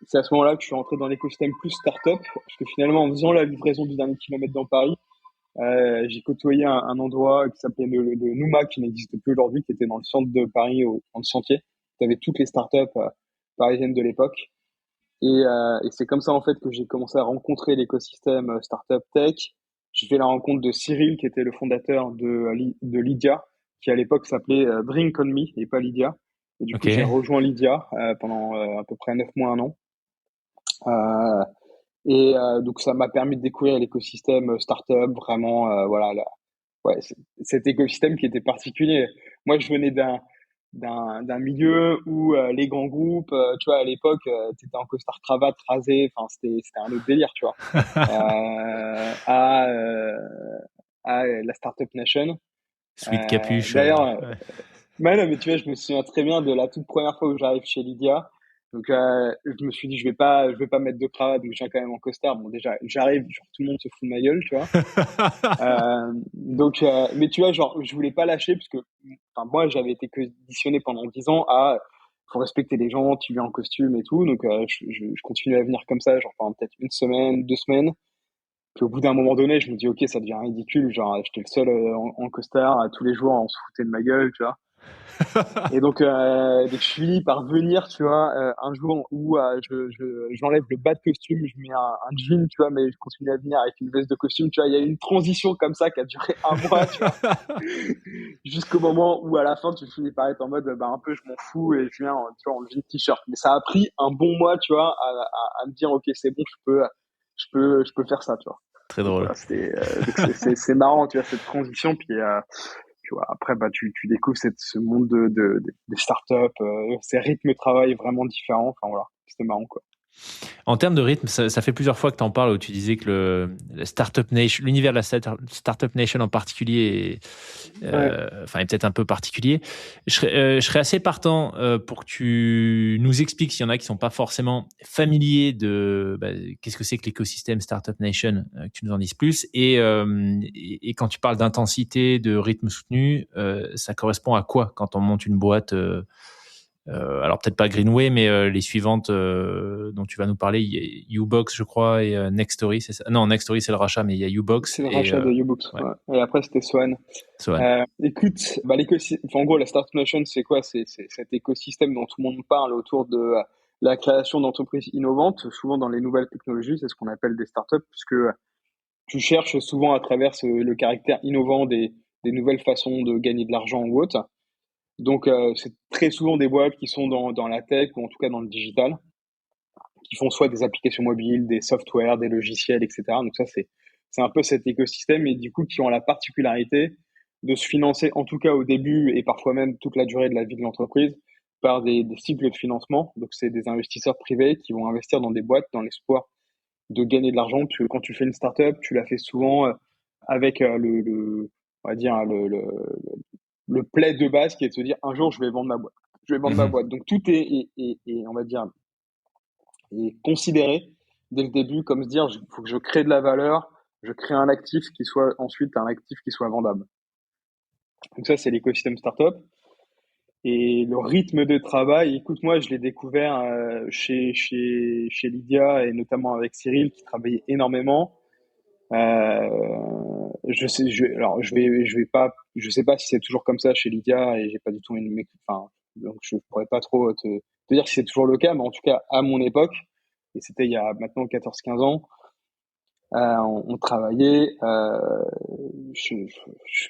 c'est à ce moment-là que je suis rentré dans l'écosystème plus startup. Parce que finalement, en faisant la livraison du dernier kilomètre dans Paris, j'ai côtoyé un endroit qui s'appelait le Nouma, qui n'existe plus aujourd'hui, qui était dans le centre de Paris, dans le Sentier. Tu avais toutes les startups parisiennes de l'époque. Et c'est comme ça en fait que j'ai commencé à rencontrer l'écosystème startup tech. J'ai fait la rencontre de Cyril, qui était le fondateur de Lydia, qui à l'époque s'appelait Drink on Me et pas Lydia. Et du Ok. coup, j'ai rejoint Lydia pendant à peu près 9 mois, 1 an. Euh, donc ça m'a permis de découvrir l'écosystème startup, vraiment, voilà, ouais, cet écosystème qui était particulier. Moi, je venais d'un milieu où les grands groupes, tu vois, à l'époque, t'étais en costard cravate rasé, enfin, c'était un autre délire, tu vois. Euh, à, euh, à la Startup Nation. Sweet capuche. D'ailleurs, Ouais. mais non, mais tu vois, je me souviens très bien de la toute première fois où j'arrive chez Lydia. Donc, je me suis dit, je vais pas mettre de cravate, donc je viens quand même en costard. Bon, déjà, j'arrive, genre, tout le monde se fout de ma gueule, tu vois. Mais tu vois, genre, je voulais pas lâcher parce que, enfin, moi, j'avais été conditionné pendant 10 ans à, faut respecter les gens, tu viens en costume et tout. Donc, je continuais à venir comme ça, genre, pendant peut-être 1 semaine, 2 semaines. Puis au bout d'un moment donné, je me dis, ok, ça devient ridicule. Genre, j'étais le seul en costard, tous les jours, on se foutait de ma gueule, tu vois. Et donc je finis par venir, tu vois, un jour où j'enlève le bas de costume, je mets un jean, tu vois, mais je continue à venir avec une veste de costume, tu vois. Il y a eu une transition comme ça qui a duré un mois, tu vois, jusqu'au moment où à la fin tu finis par être en mode, bah un peu je m'en fous et je viens, tu vois, en jean t-shirt. Mais ça a pris un bon mois, tu vois, à me dire, ok, c'est bon, je peux faire ça, tu vois. Très Donc drôle. voilà, donc c'est marrant, tu vois, cette transition. Puis tu vois, après, bah, tu découvres ce monde des startups, ces rythmes de travail vraiment différents. Enfin, voilà, c'était marrant, quoi. En termes de rythme, ça fait plusieurs fois que tu en parles où tu disais que la Startup Nation, l'univers de la Startup Nation en particulier, Ouais. enfin, est peut-être un peu particulier. Je serais assez partant pour que tu nous expliques s'il y en a qui sont pas forcément familiers de qu'est-ce que c'est que l'écosystème Startup Nation, que tu nous en dises plus. Et quand tu parles d'intensité, de rythme soutenu, ça correspond à quoi quand on monte une boîte alors peut-être pas Greenway, mais les suivantes dont tu vas nous parler, il y a Ubox, je crois, et Nextory, c'est ça? Non, Nextory, c'est le rachat, mais il y a Ubox C'est le et rachat de Ubooks. ouais, Ouais. Et après, c'était Swan. Swan. Écoute, bah, enfin, en gros, la Startup Nation, c'est quoi? C'est cet écosystème dont tout le monde parle autour de la création d'entreprises innovantes, souvent dans les nouvelles technologies. C'est ce qu'on appelle des startups, puisque tu cherches souvent à travers le caractère innovant des nouvelles façons de gagner de l'argent ou autre. Donc, c'est très souvent des boîtes qui sont dans la tech ou en tout cas dans le digital, qui font soit des applications mobiles, des softwares, des logiciels, etc. Donc ça, c'est un peu cet écosystème et du coup qui ont la particularité de se financer, en tout cas au début et parfois même toute la durée de la vie de l'entreprise, par des cycles de financement. Donc c'est des investisseurs privés qui vont investir dans des boîtes dans l'espoir de gagner de l'argent. Parce que quand tu fais une startup, tu la fais souvent avec on va dire le play de base qui est de se dire un jour je vais vendre ma boîte. Je vais vendre ma Mhm. boîte. Donc tout est on va dire et considéré dès le début comme se dire, il faut que je crée de la valeur, je crée un actif qui soit ensuite un actif qui soit vendable. Donc ça, c'est l'écosystème startup. Et le rythme de travail, écoute, moi, je l'ai découvert chez Lydia et notamment avec Cyril qui travaillait énormément. Je sais, je vais pas, je sais pas si c'est toujours comme ça chez Lydia et j'ai pas du tout enfin, donc je pourrais pas trop te dire si c'est toujours le cas, mais en tout cas, à mon époque, et c'était il y a maintenant 14-15 ans, on travaillait, je, je,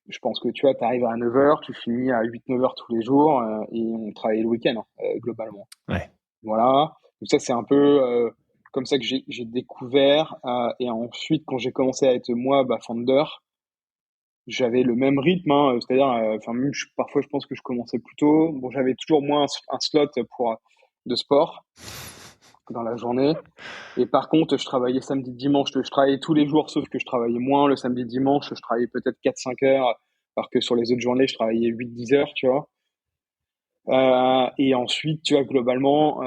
je pense que tu vois, tu arrives à 9 heures, tu finis à 8-9 heures tous les jours, et on travaillait le week-end, globalement. Ouais. Voilà. Donc ça, c'est un peu comme ça que j'ai découvert. Et ensuite, quand j'ai commencé à être moi, founder, j'avais le même rythme, hein, c'est-à-dire, enfin, même parfois, je pense que je commençais plus tôt. Bon, j'avais toujours moins un slot de sport dans la journée. Et par contre, je travaillais samedi, dimanche. Je travaillais tous les jours, sauf que je travaillais moins le samedi, dimanche. Je travaillais peut-être 4-5 heures, alors que sur les autres journées, je travaillais 8-10 heures, tu vois. Et ensuite, tu vois, globalement,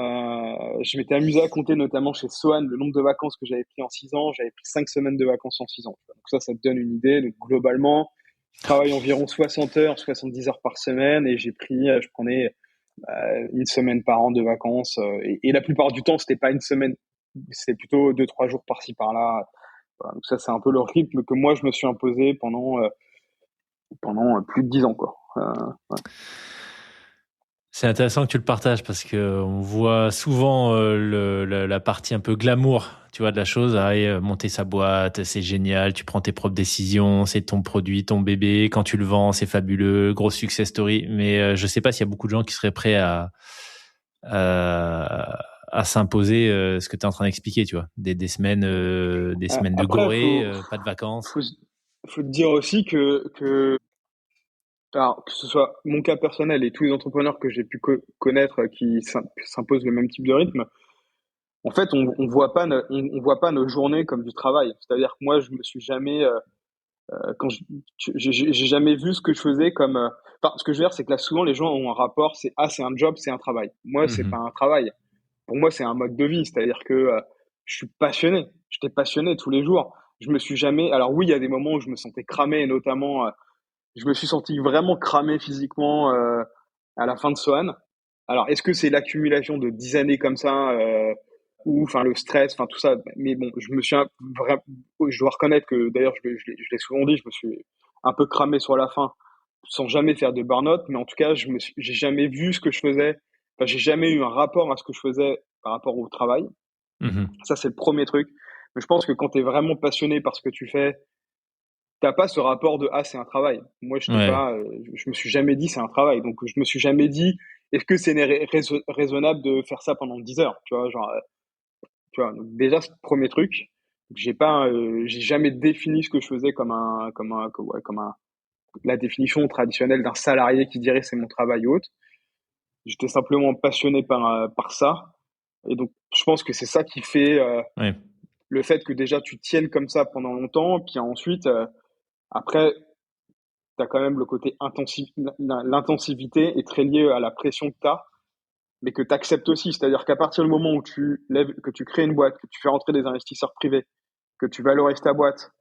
je m'étais amusé à compter, notamment chez Swan, le nombre de vacances que j'avais pris en 6 ans. J'avais pris 5 semaines de vacances en 6 ans. Donc ça te donne une idée. Donc globalement, je travaille environ 60 heures, 70 heures par semaine et je prenais une semaine par an de vacances. Et la plupart du temps, c'était pas une semaine, c'était plutôt 2-3 jours par-ci par-là. Voilà, donc ça, c'est un peu le rythme que moi, je me suis imposé pendant plus de 10 ans, quoi. Ouais. C'est intéressant que tu le partages parce que on voit souvent la partie un peu glamour, tu vois, de la chose. Ah, et, monter sa boîte, c'est génial. Tu prends tes propres décisions, c'est ton produit, ton bébé. Quand tu le vends, c'est fabuleux, grosse success story. Mais je sais pas s'il y a beaucoup de gens qui seraient prêts à s'imposer ce que tu es en train d'expliquer, tu vois, des semaines de Après, gorée, pas de vacances. faut, faut te dire aussi que alors, que ce soit mon cas personnel et tous les entrepreneurs que j'ai pu connaître qui s'imposent le même type de rythme, en fait, on voit pas on voit pas nos journées comme du travail. C'est-à-dire que moi, je me suis jamais, quand j'ai jamais vu ce que je faisais comme. Enfin, ce que je veux dire, c'est que là, souvent, les gens ont un rapport, c'est un job, c'est un travail. Moi, c'est pas Mhm. un travail. Pour moi, c'est un mode de vie. C'est-à-dire que je suis passionné. J'étais passionné tous les jours. Je me suis jamais. Alors oui, il y a des moments où je me sentais cramé, et notamment je me suis senti vraiment cramé physiquement à la fin de Swan. Alors, est-ce que c'est l'accumulation de 10 années comme ça, ou enfin le stress, enfin tout ça. Mais bon, vraiment, je dois reconnaître que d'ailleurs, je l'ai souvent dit, je me suis un peu cramé sur la fin, sans jamais faire de burn-out. Mais en tout cas, j'ai jamais vu ce que je faisais. Enfin, j'ai jamais eu un rapport à ce que je faisais par rapport au travail. Mhm. Ça, c'est le premier truc. Mais je pense que quand tu es vraiment passionné par ce que tu fais, t'as pas ce rapport de ah c'est un travail. Moi je t'ai Ouais. pas, je me suis jamais dit c'est un travail. Donc je me suis jamais dit est-ce que c'est raisonnable de faire ça pendant 10 heures, tu vois, genre tu vois. Donc déjà ce premier truc, j'ai jamais défini ce que je faisais comme un la définition traditionnelle d'un salarié qui dirait c'est mon travail ou autre. J'étais simplement passionné par ça. Et donc je pense que c'est ça qui fait Ouais. le fait que déjà tu tiennes comme ça pendant longtemps, puis ensuite après tu as quand même le côté intensif, l'intensivité est très liée à la pression que tu as, mais que tu acceptes aussi. C'est-à-dire qu'à partir du moment où que tu crées une boîte, que tu fais rentrer des investisseurs privés, que tu valorises ta boîte,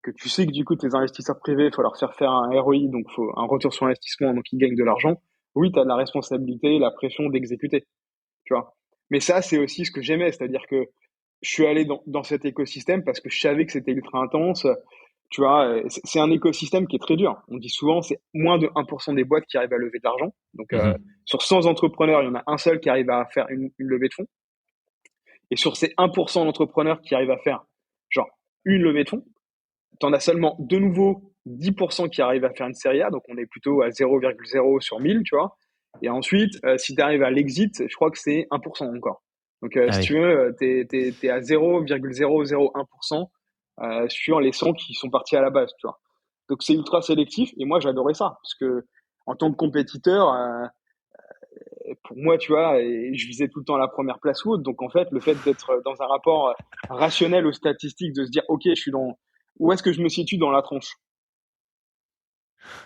que tu sais que du coup tes investisseurs privés, il faut leur faire un ROI, donc faut un retour sur investissement, donc ils gagnent de l'argent. Oui, tu as la responsabilité, la pression d'exécuter, tu vois. Mais ça, c'est aussi ce que j'aimais, c'est-à-dire que je suis allé dans cet écosystème parce que je savais que c'était ultra intense. Tu vois, c'est un écosystème qui est très dur. On dit souvent, c'est moins de 1% des boîtes qui arrivent à lever de l'argent. Donc, Mhm. sur 100 entrepreneurs, il y en a un seul qui arrive à faire une levée de fonds. Et sur ces 1% d'entrepreneurs qui arrivent à faire, genre, une levée de fonds, tu en as seulement de nouveau 10% qui arrivent à faire une série A, donc on est plutôt à 0,0 sur 1000, tu vois. Et ensuite, si tu arrives à l'exit, je crois que c'est 1% encore. Donc, Ah si oui. tu veux, t'es à 0,001% sur les 100 qui sont partis à la base, tu vois. Donc, c'est ultra sélectif. Et moi, j'adorais ça. Parce que, en tant que compétiteur, pour moi, tu vois, et je visais tout le temps la première place ou autre. Donc, en fait, le fait d'être dans un rapport rationnel aux statistiques, de se dire, OK, je suis dans, où est-ce que je me situe dans la tranche?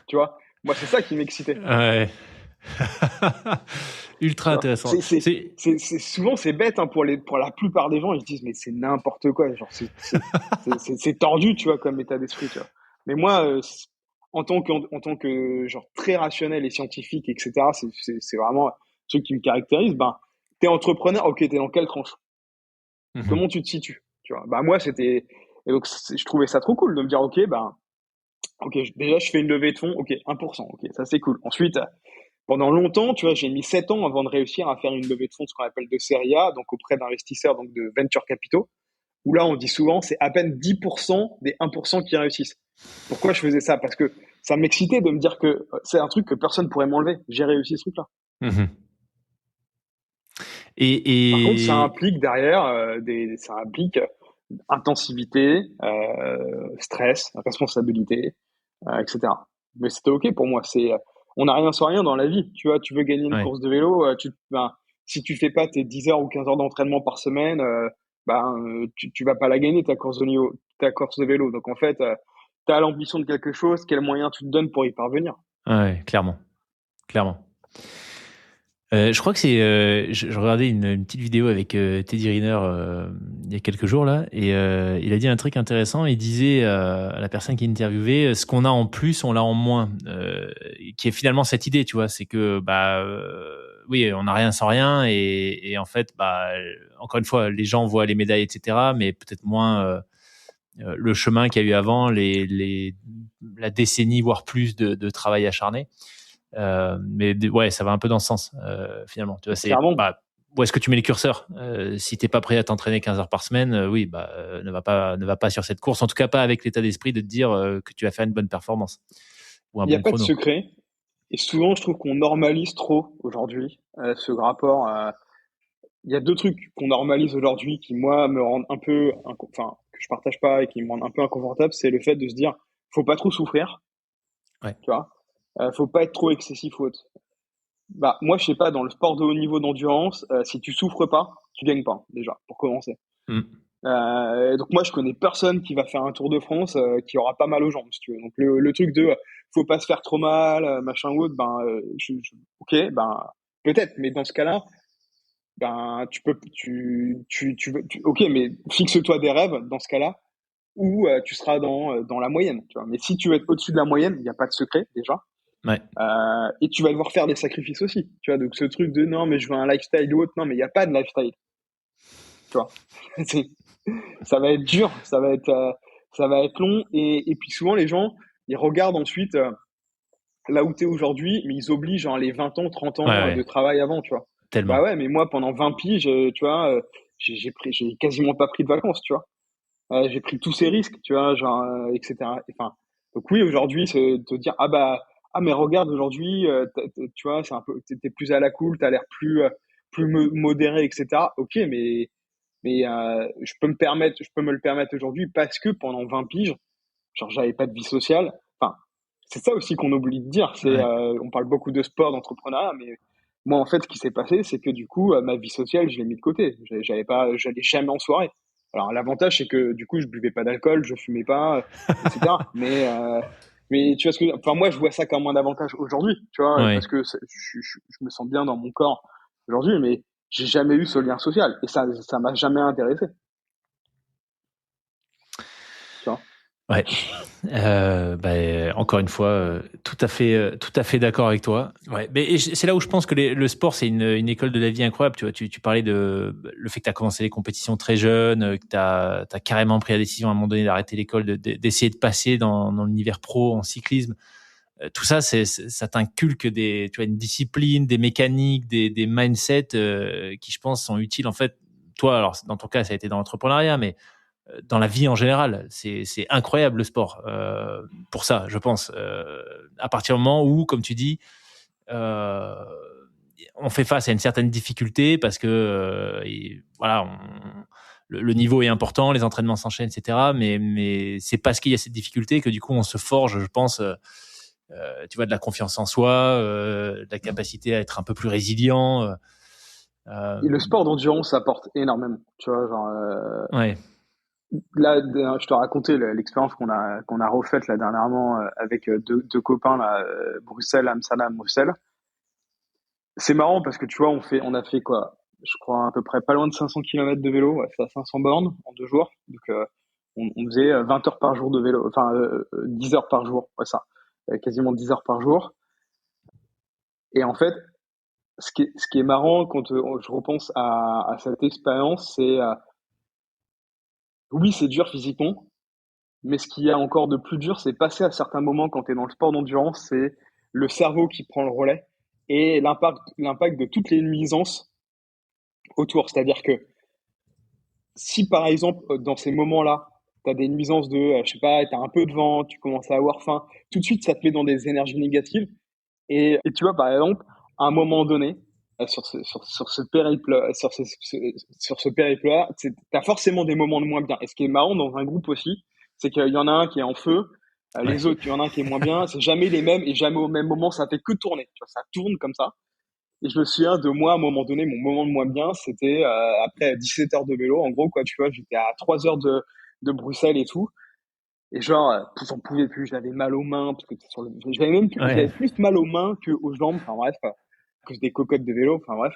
Tu vois? Moi, c'est ça qui m'excitait. Ouais. Ultra Tu vois? intéressant. C'est Souvent, c'est bête, hein, pour la plupart des gens, ils se disent, mais c'est n'importe quoi. Genre, c'est tordu, tu vois, comme état d'esprit, tu vois. Mais moi, en tant que, genre, très rationnel et scientifique, etc., c'est vraiment ce qui me caractérise. Ben, t'es entrepreneur, ok, t'es dans quelle tranche? Mhm. Comment tu te situes? Tu vois? Bah, moi, et donc, je trouvais ça trop cool de me dire, ok, ben, ok, déjà, je fais une levée de fonds, ok, 1%, ok, ça c'est cool. Ensuite, pendant longtemps, tu vois, j'ai mis 7 ans avant de réussir à faire une levée de fonds, ce qu'on appelle de série A, donc auprès d'investisseurs, donc de venture capitaux, où là, on dit souvent, c'est à peine 10% des 1% qui réussissent. Pourquoi je faisais ça? Parce que ça m'excitait de me dire que c'est un truc que personne pourrait m'enlever. J'ai réussi ce truc-là. Mhm. Par contre, ça Et implique derrière, ça implique intensivité, stress, responsabilité, etc. Mais c'était ok pour moi. On n'a rien sans rien dans la vie. Tu vois, tu veux gagner une ouais. course de vélo, ben, si tu fais pas tes 10 heures ou 15 heures d'entraînement par semaine, tu vas pas la gagner ta course de vélo. Donc en fait, tu as l'ambition de quelque chose, quels moyens tu te donnes pour y parvenir. Ouais, clairement, clairement. Je crois que je regardais une petite vidéo avec Teddy Riner il y a quelques jours là, et il a dit un truc intéressant. Il disait à la personne qui interviewait, ce qu'on a en plus, on l'a en moins, qui est finalement cette idée, tu vois, c'est que oui, on n'a rien sans rien, et en fait, encore une fois, les gens voient les médailles, etc., mais peut-être moins le chemin qu'il y a eu avant, la décennie voire plus de travail acharné. Ouais, ça va un peu dans ce sens, finalement. Tu vois, Clairement. où est-ce que tu mets le curseur? Si t'es pas prêt à t'entraîner 15 heures par semaine, oui, ne va pas sur cette course. En tout cas, pas avec l'état d'esprit de te dire que tu vas faire une bonne performance ou un Il n'y a bon pas de chrono. secret. Et souvent, je trouve qu'on normalise trop aujourd'hui ce rapport. Il y a deux trucs qu'on normalise aujourd'hui qui, moi, me rendent un peu, enfin, que je partage pas et qui me rendent un peu inconfortable. C'est le fait de se dire, faut pas trop souffrir, Ouais. tu vois. Faut pas être trop excessif ou autre. Bah, moi, je sais pas, dans le sport de haut niveau d'endurance, si tu souffres pas, tu gagnes pas, déjà, pour commencer. Mm. Donc moi, je connais personne qui va faire un Tour de France qui aura pas mal aux jambes, si tu veux. Donc le truc de faut pas se faire trop mal, machin ou autre, ok, ben peut-être, mais dans ce cas-là, ben tu peux, ok, mais fixe-toi des rêves dans ce cas-là où tu seras dans la moyenne, tu vois. Mais si tu veux être au-dessus de la moyenne, il n'y a pas de secret déjà. Ouais. Et tu vas devoir faire des sacrifices aussi, tu vois. Donc ce truc de non, mais je veux un lifestyle ou autre, non, mais il n'y a pas de lifestyle, tu vois. Ça va être dur, ça va être long. Et puis souvent, les gens, ils regardent ensuite là où tu es aujourd'hui, mais ils obligent genre, les 20 ans, 30 Ouais, ans de ouais, travail avant, tu vois. Bah tellement. ouais, mais moi, pendant 20 piges, tu vois, j'ai quasiment pas pris de vacances, tu vois. J'ai pris tous ces risques, tu vois, genre, etc. Enfin, donc oui, aujourd'hui, c'est de te dire, ah, mais regarde, aujourd'hui, tu vois, c'est un peu, t'es plus à la cool, t'as l'air plus modéré, etc. Ok, mais je peux me le permettre aujourd'hui parce que pendant 20 piges, genre j'avais pas de vie sociale. Enfin, c'est ça aussi qu'on oublie de dire. Ouais. On parle beaucoup de sport, d'entrepreneuriat, mais moi en fait, ce qui s'est passé, c'est que du coup, ma vie sociale, je l'ai mis de côté. J'allais jamais en soirée. Alors l'avantage, c'est que du coup, je buvais pas d'alcool, je fumais pas, etc. Mais tu vois enfin moi, je vois ça comme un avantage aujourd'hui, tu vois, Ouais. parce que je me sens bien dans mon corps aujourd'hui, mais j'ai jamais eu ce lien social et ça m'a jamais intéressé, tu vois. Ouais. Encore une fois, tout à fait d'accord avec toi. Ouais. C'est là où je pense que le sport, c'est une école de la vie incroyable. Tu vois, tu parlais de le fait que tu as commencé les compétitions très jeune, que tu as carrément pris la décision à un moment donné d'arrêter l'école, d'essayer de passer dans l'univers pro en cyclisme. Tout ça, ça t'inculque tu vois, une discipline, des mécaniques, des mindsets qui, je pense, sont utiles. En fait, toi, alors dans ton cas, ça a été dans l'entrepreneuriat, mais dans la vie en général. C'est incroyable le sport pour ça, je pense. À partir du moment où, comme tu dis, euh, on fait face à une certaine difficulté parce que voilà, le niveau est important, les entraînements s'enchaînent, etc. Mais c'est parce qu'il y a cette difficulté que du coup on se forge, je pense, tu vois, de la confiance en soi, de la capacité à être un peu plus résilient. Et le sport d'endurance apporte énormément. Tu vois, genre, Ouais, là, je te racontais l'expérience qu'on a refaite là dernièrement avec deux copains là, Bruxelles, Amsterdam, Bruxelles. C'est marrant parce que tu vois, on a fait quoi? Je crois à peu près pas loin de 500 kilomètres de vélo, ouais, c'est à 500 bornes en 2 jours. Donc, on faisait 20 heures par jour de vélo, enfin 10 heures par jour, ouais ça, quasiment 10 heures par jour. Et en fait, ce qui est marrant quand je repense à cette expérience, c'est oui, c'est dur physiquement, mais ce qu'il y a encore de plus dur, c'est passer à certains moments quand tu es dans le sport d'endurance, c'est le cerveau qui prend le relais et l'impact de toutes les nuisances autour. C'est-à-dire que si par exemple, dans ces moments-là, tu as des nuisances de, je sais pas, tu as un peu de vent, tu commences à avoir faim, tout de suite, ça te met dans des énergies négatives. Et tu vois, par exemple, à un moment donné, sur ce périple, sur ce périple-là, tu as forcément des moments de moins bien. Et ce qui est marrant dans un groupe aussi, c'est qu'il y en a un qui est en feu, ouais, les autres, il y en a un qui est moins bien. C'est jamais les mêmes et jamais au même moment. Ça fait que tourner. Tu vois, ça tourne comme ça. Et je me souviens de moi, à un moment donné, mon moment de moins bien, c'était après 17 heures de vélo. En gros, quoi, tu vois, j'étais à 3 heures de Bruxelles et tout. Et genre, j'en pouvais plus, j'avais mal aux mains, parce que j'avais ouais. plus mal aux mains que aux jambes, enfin bref, à cause des cocottes de vélo, enfin bref.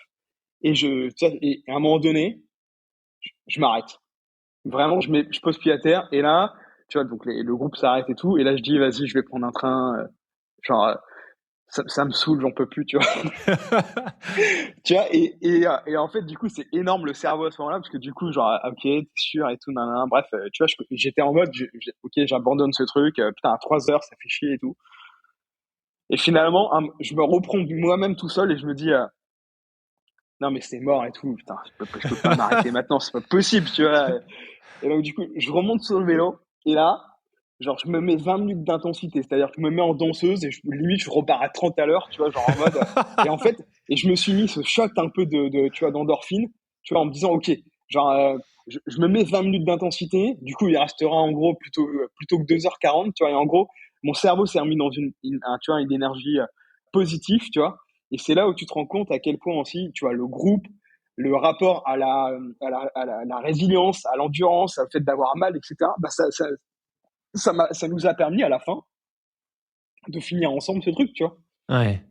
Et tu vois, et à un moment donné, je m'arrête. Vraiment, je pose pied à terre, et là, tu vois, donc le groupe s'arrête et tout, et là je dis, vas-y, je vais prendre un train, genre, ça me saoule, j'en peux plus, tu vois. Tu vois, et en fait, du coup, c'est énorme le cerveau à ce moment-là, parce que du coup, genre, ok, t'es sûr et tout, nanana, bref, tu vois, j'étais en mode, ok, j'abandonne ce truc, putain, à 3 heures, ça fait chier et tout. Et finalement, je me reprends moi-même tout seul et je me dis, non, mais c'est mort et tout, putain, je peux pas m'arrêter maintenant, c'est pas possible, tu vois. Et donc, du coup, je remonte sur le vélo et là, genre, je me mets 20 minutes d'intensité, c'est-à-dire que je me mets en danseuse et limite, je repars à 30 à l'heure, tu vois, genre en mode, et en fait, et je me suis mis ce shot un peu tu vois, d'endorphine, tu vois, en me disant, ok, genre, je me mets 20 minutes d'intensité, du coup, il restera en gros plutôt que 2h40, tu vois, et en gros, mon cerveau s'est remis dans tu vois, une énergie positive, tu vois, et c'est là où tu te rends compte à quel point aussi, tu vois, le groupe, le rapport à la résilience, à l'endurance, au fait d'avoir mal, etc., bah ça nous a permis à la fin de finir ensemble ce truc, tu vois. Ouais.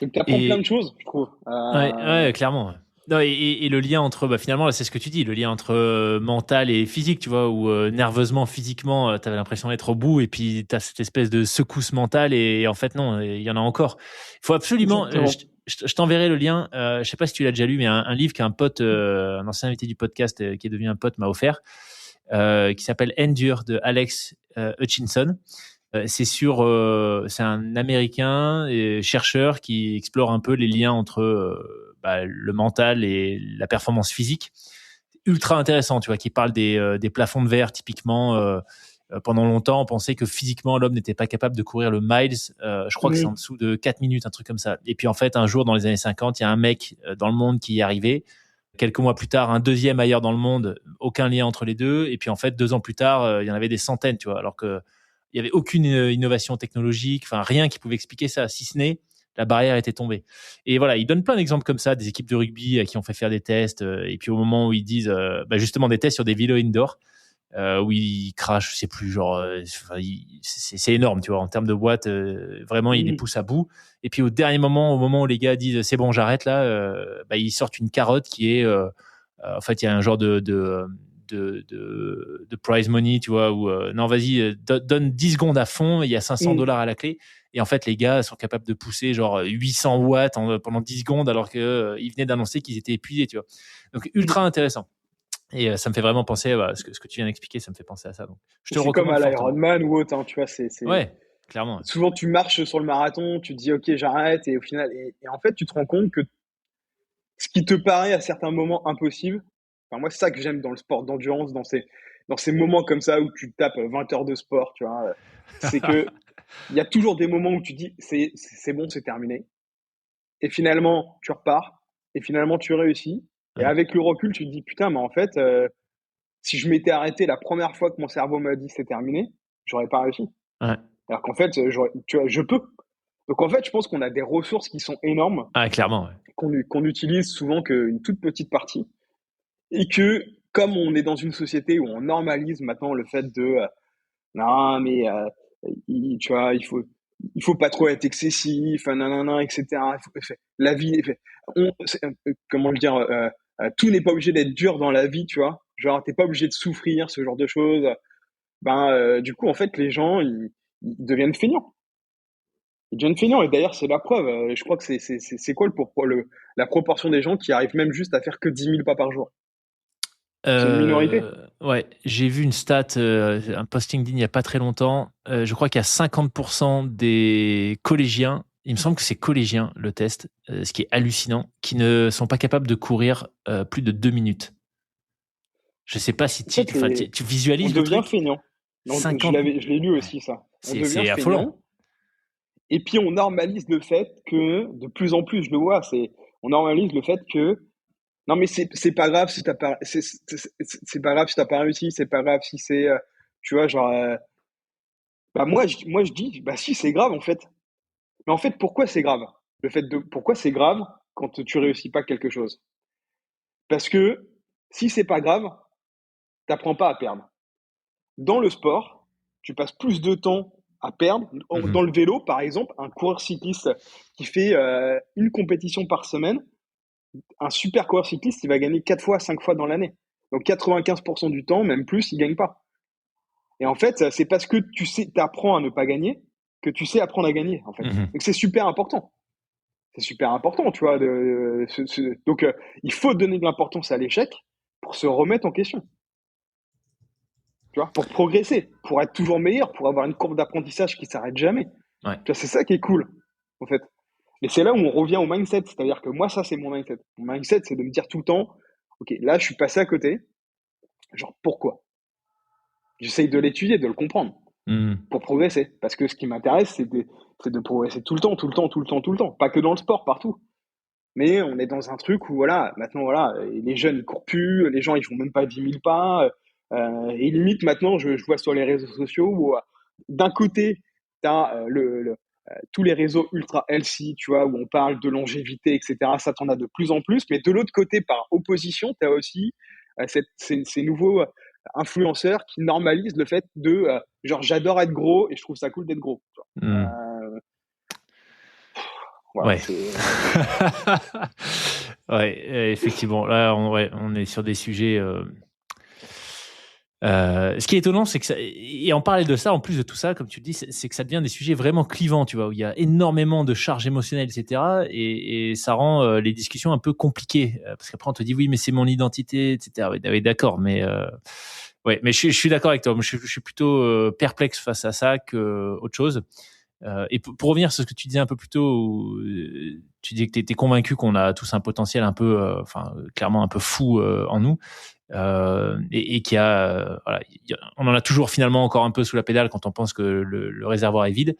Donc tu apprends plein de Et choses, je trouve. ouais, ouais, clairement. Non, et le lien entre, bah, finalement, là, c'est ce que tu dis, le lien entre mental et physique, tu vois, où nerveusement, physiquement, tu avais l'impression d'être au bout, et puis tu as cette espèce de secousse mentale, et en fait, non, il y en a encore. Il faut absolument, Exactement. je t'enverrai le lien, je sais pas si tu l'as déjà lu, mais un livre qu'un pote, un ancien invité du podcast qui est devenu un pote m'a offert, qui s'appelle Endure de Alex Hutchinson. C'est un Américain et chercheur qui explore un peu les liens entre bah, le mental et la performance physique. Ultra intéressant, tu vois, qui parle des plafonds de verre typiquement. Pendant longtemps, on pensait que physiquement l'homme n'était pas capable de courir le miles. Je crois que c'est en Mhm. dessous de 4 minutes, un truc comme ça. Et puis en fait, un jour dans les années 50, il y a un mec dans le monde qui y est arrivé. Quelques mois plus tard, un deuxième ailleurs dans le monde, aucun lien entre les deux. Et puis en fait, 2 ans plus tard, il y en avait des centaines, tu vois. Alors que il y avait aucune innovation technologique, enfin rien qui pouvait expliquer ça, si ce n'est la barrière était tombée. Et voilà, il donne plein d'exemples comme ça, des équipes de rugby qui ont fait faire des tests, et puis au moment où ils disent bah, justement des tests sur des vélos indoor, où ils crachent, je sais plus, genre, c'est énorme, tu vois, en termes de boîte, vraiment, ils les Mhm. poussent à bout. Et puis au dernier moment, au moment où les gars disent c'est bon, j'arrête là, bah, ils sortent une carotte qui est, en fait, il y a un genre de prize money, tu vois, où non, vas-y, donne 10 secondes à fond, il y a 500 Mhm. dollars à la clé. Et en fait, les gars sont capables de pousser genre 800 watts pendant 10 secondes alors qu'ils venaient d'annoncer qu'ils étaient épuisés, tu vois. Donc, ultra Mhm. intéressant. Et ça me fait vraiment penser, à ce que tu viens d'expliquer, ça me fait penser à ça. Donc, je te le C'est comme recommande à fortement. l'Ironman ou autre, hein, tu vois, Ouais, clairement. souvent tu marches sur le marathon, tu te dis ok j'arrête et au final et en fait tu te rends compte que ce qui te paraît à certains moments impossible, Enfin, moi, c'est ça que j'aime dans le sport d'endurance, dans ces moments comme ça où tu tapes 20 heures de sport, tu vois. C'est que il y a toujours des moments où tu dis, c'est bon, c'est terminé. Et finalement, tu repars. Et finalement, tu réussis. Et Ouais. avec le recul, tu te dis, putain, mais en fait, si je m'étais arrêté la première fois que mon cerveau m'a dit c'est terminé, j'aurais pas réussi. Ouais. Alors qu'en fait, tu vois, je peux. Donc en fait, je pense qu'on a des ressources qui sont énormes, Ah, clairement, ouais. qu'on utilise souvent qu'une toute petite partie. Et que, comme on est dans une société où on normalise maintenant le fait de non, mais tu vois, il faut pas trop être excessif, nanana, etc. La vie, comment le dire, tout n'est pas obligé d'être dur dans la vie, tu vois. Genre, t'es pas obligé de souffrir, ce genre de choses. Ben, du coup, en fait, les gens, ils deviennent feignants. Ils deviennent feignants. Et d'ailleurs, c'est la preuve. Je crois que c'est quoi la proportion des gens qui arrivent même juste à faire que 10 000 pas par jour? C'est une minorité. Ouais, j'ai vu une stat, un posting d'il n'y a pas très longtemps. Je crois qu'il y a 50% des collégiens, il me semble que c'est collégiens le test, ce qui est hallucinant, qui ne sont pas capables de courir plus de 2 minutes. Je sais pas si En fait, tu on visualises le devient truc. feignant. Non, 50, je l'ai lu ouais, aussi, ça. On devient c'est affolant. feignant. Et puis, on normalise le fait que, de plus en plus, je le vois, on normalise le fait que, non, mais c'est pas grave si t'as pas, c'est pas grave si t'as pas réussi, c'est pas grave si tu vois, genre, bah, moi, je dis, bah, si, c'est grave, en fait. Mais en fait, pourquoi c'est grave? Pourquoi c'est grave quand tu réussis pas quelque chose? Parce que, si c'est pas grave, t'apprends pas à perdre. Dans le sport, tu passes plus de temps à perdre. Mhm. Dans le vélo, par exemple, un coureur cycliste qui fait une compétition par semaine, un super coureur cycliste, il va gagner 4 fois, 5 fois dans l'année. Donc 95% du temps, même plus, il gagne pas. Et en fait, c'est parce que tu sais, apprends à ne pas gagner que tu sais apprendre à gagner, en fait. Mhm. Donc c'est super important. C'est super important, tu vois. Donc il faut donner de l'importance à l'échec pour se remettre en question, tu vois, pour progresser, pour être toujours meilleur, pour avoir une courbe d'apprentissage qui s'arrête jamais. Ouais. Tu vois, c'est ça qui est cool, en fait. Et c'est là où on revient au mindset. C'est-à-dire que moi, ça, c'est mon mindset. Mon mindset, c'est de me dire tout le temps, OK, là, je suis passé à côté. Genre, pourquoi? J'essaye de l'étudier, de le comprendre Mhm. pour progresser. Parce que ce qui m'intéresse, c'est de progresser tout le temps, tout le temps, tout le temps, tout le temps. Pas que dans le sport, partout. Mais on est dans un truc où, voilà, maintenant, voilà, les jeunes, ils courent plus, les gens, ils font même pas 10 000 pas. Et limite, maintenant, je vois sur les réseaux sociaux où, d'un côté, tu as tous les réseaux ultra healthy, tu vois, où on parle de longévité, etc. Ça, t'en as de plus en plus. Mais de l'autre côté, par opposition, tu as aussi ces nouveaux influenceurs qui normalisent le fait de, genre, j'adore être gros et je trouve ça cool d'être gros. Tu vois. Mhm. Voilà, Ouais. Ouais, effectivement. Là, ouais, on est sur des sujets. Ce qui est étonnant, c'est que et en parler de ça, en plus de tout ça, comme tu le dis, c'est que ça devient des sujets vraiment clivants, tu vois, où il y a énormément de charges émotionnelles, etc. Et ça rend les discussions un peu compliquées, parce qu'après on te dit oui, mais c'est mon identité, etc. Oui, oui, d'accord, mais ouais, mais je suis d'accord avec toi. Moi, je suis plutôt perplexe face à ça que autre chose. Et pour revenir sur ce que tu disais un peu plus tôt, où, tu disais que tu étais convaincu qu'on a tous un potentiel un peu, enfin, clairement un peu fou en nous. Et qui a, voilà, on en a toujours finalement encore un peu sous la pédale quand on pense que le réservoir est vide.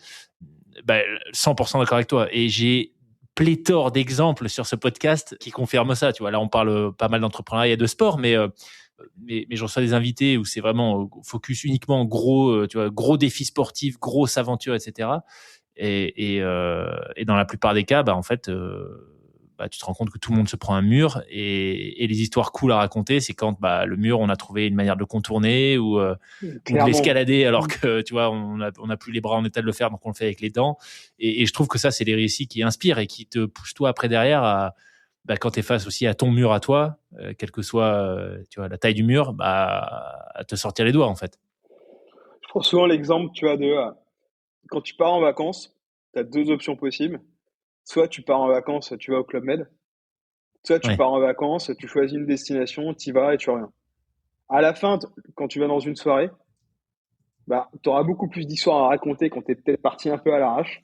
Ben, 100% d'accord avec toi. Et j'ai pléthore d'exemples sur ce podcast qui confirment ça. Tu vois, là, on parle pas mal d'entrepreneuriat et de sport, mais je reçois des invités où c'est vraiment focus uniquement gros, tu vois, gros défis sportifs, grosse aventure, etc. Et dans la plupart des cas, bah, en fait, bah, tu te rends compte que tout le monde se prend un mur et les histoires cool à raconter, c'est quand bah, le mur, on a trouvé une manière de le contourner ou de clairement. l'escalader alors que tu vois, on a plus les bras en état de le faire, donc on le fait avec les dents. Et je trouve que ça, c'est les récits qui inspirent et qui te poussent toi après derrière à bah, quand tu es face aussi à ton mur à toi, quelle que soit tu vois, la taille du mur, bah, à te sortir les doigts en fait. Je prends souvent l'exemple, tu vois, quand tu pars en vacances, tu as deux options possibles. Soit tu pars en vacances, tu vas au Club Med. Soit tu Ouais. pars en vacances, tu choisis une destination, tu y vas et tu reviens. À la fin, quand tu vas dans une soirée, bah, tu auras beaucoup plus d'histoires à raconter quand tu es peut-être parti un peu à l'arrache.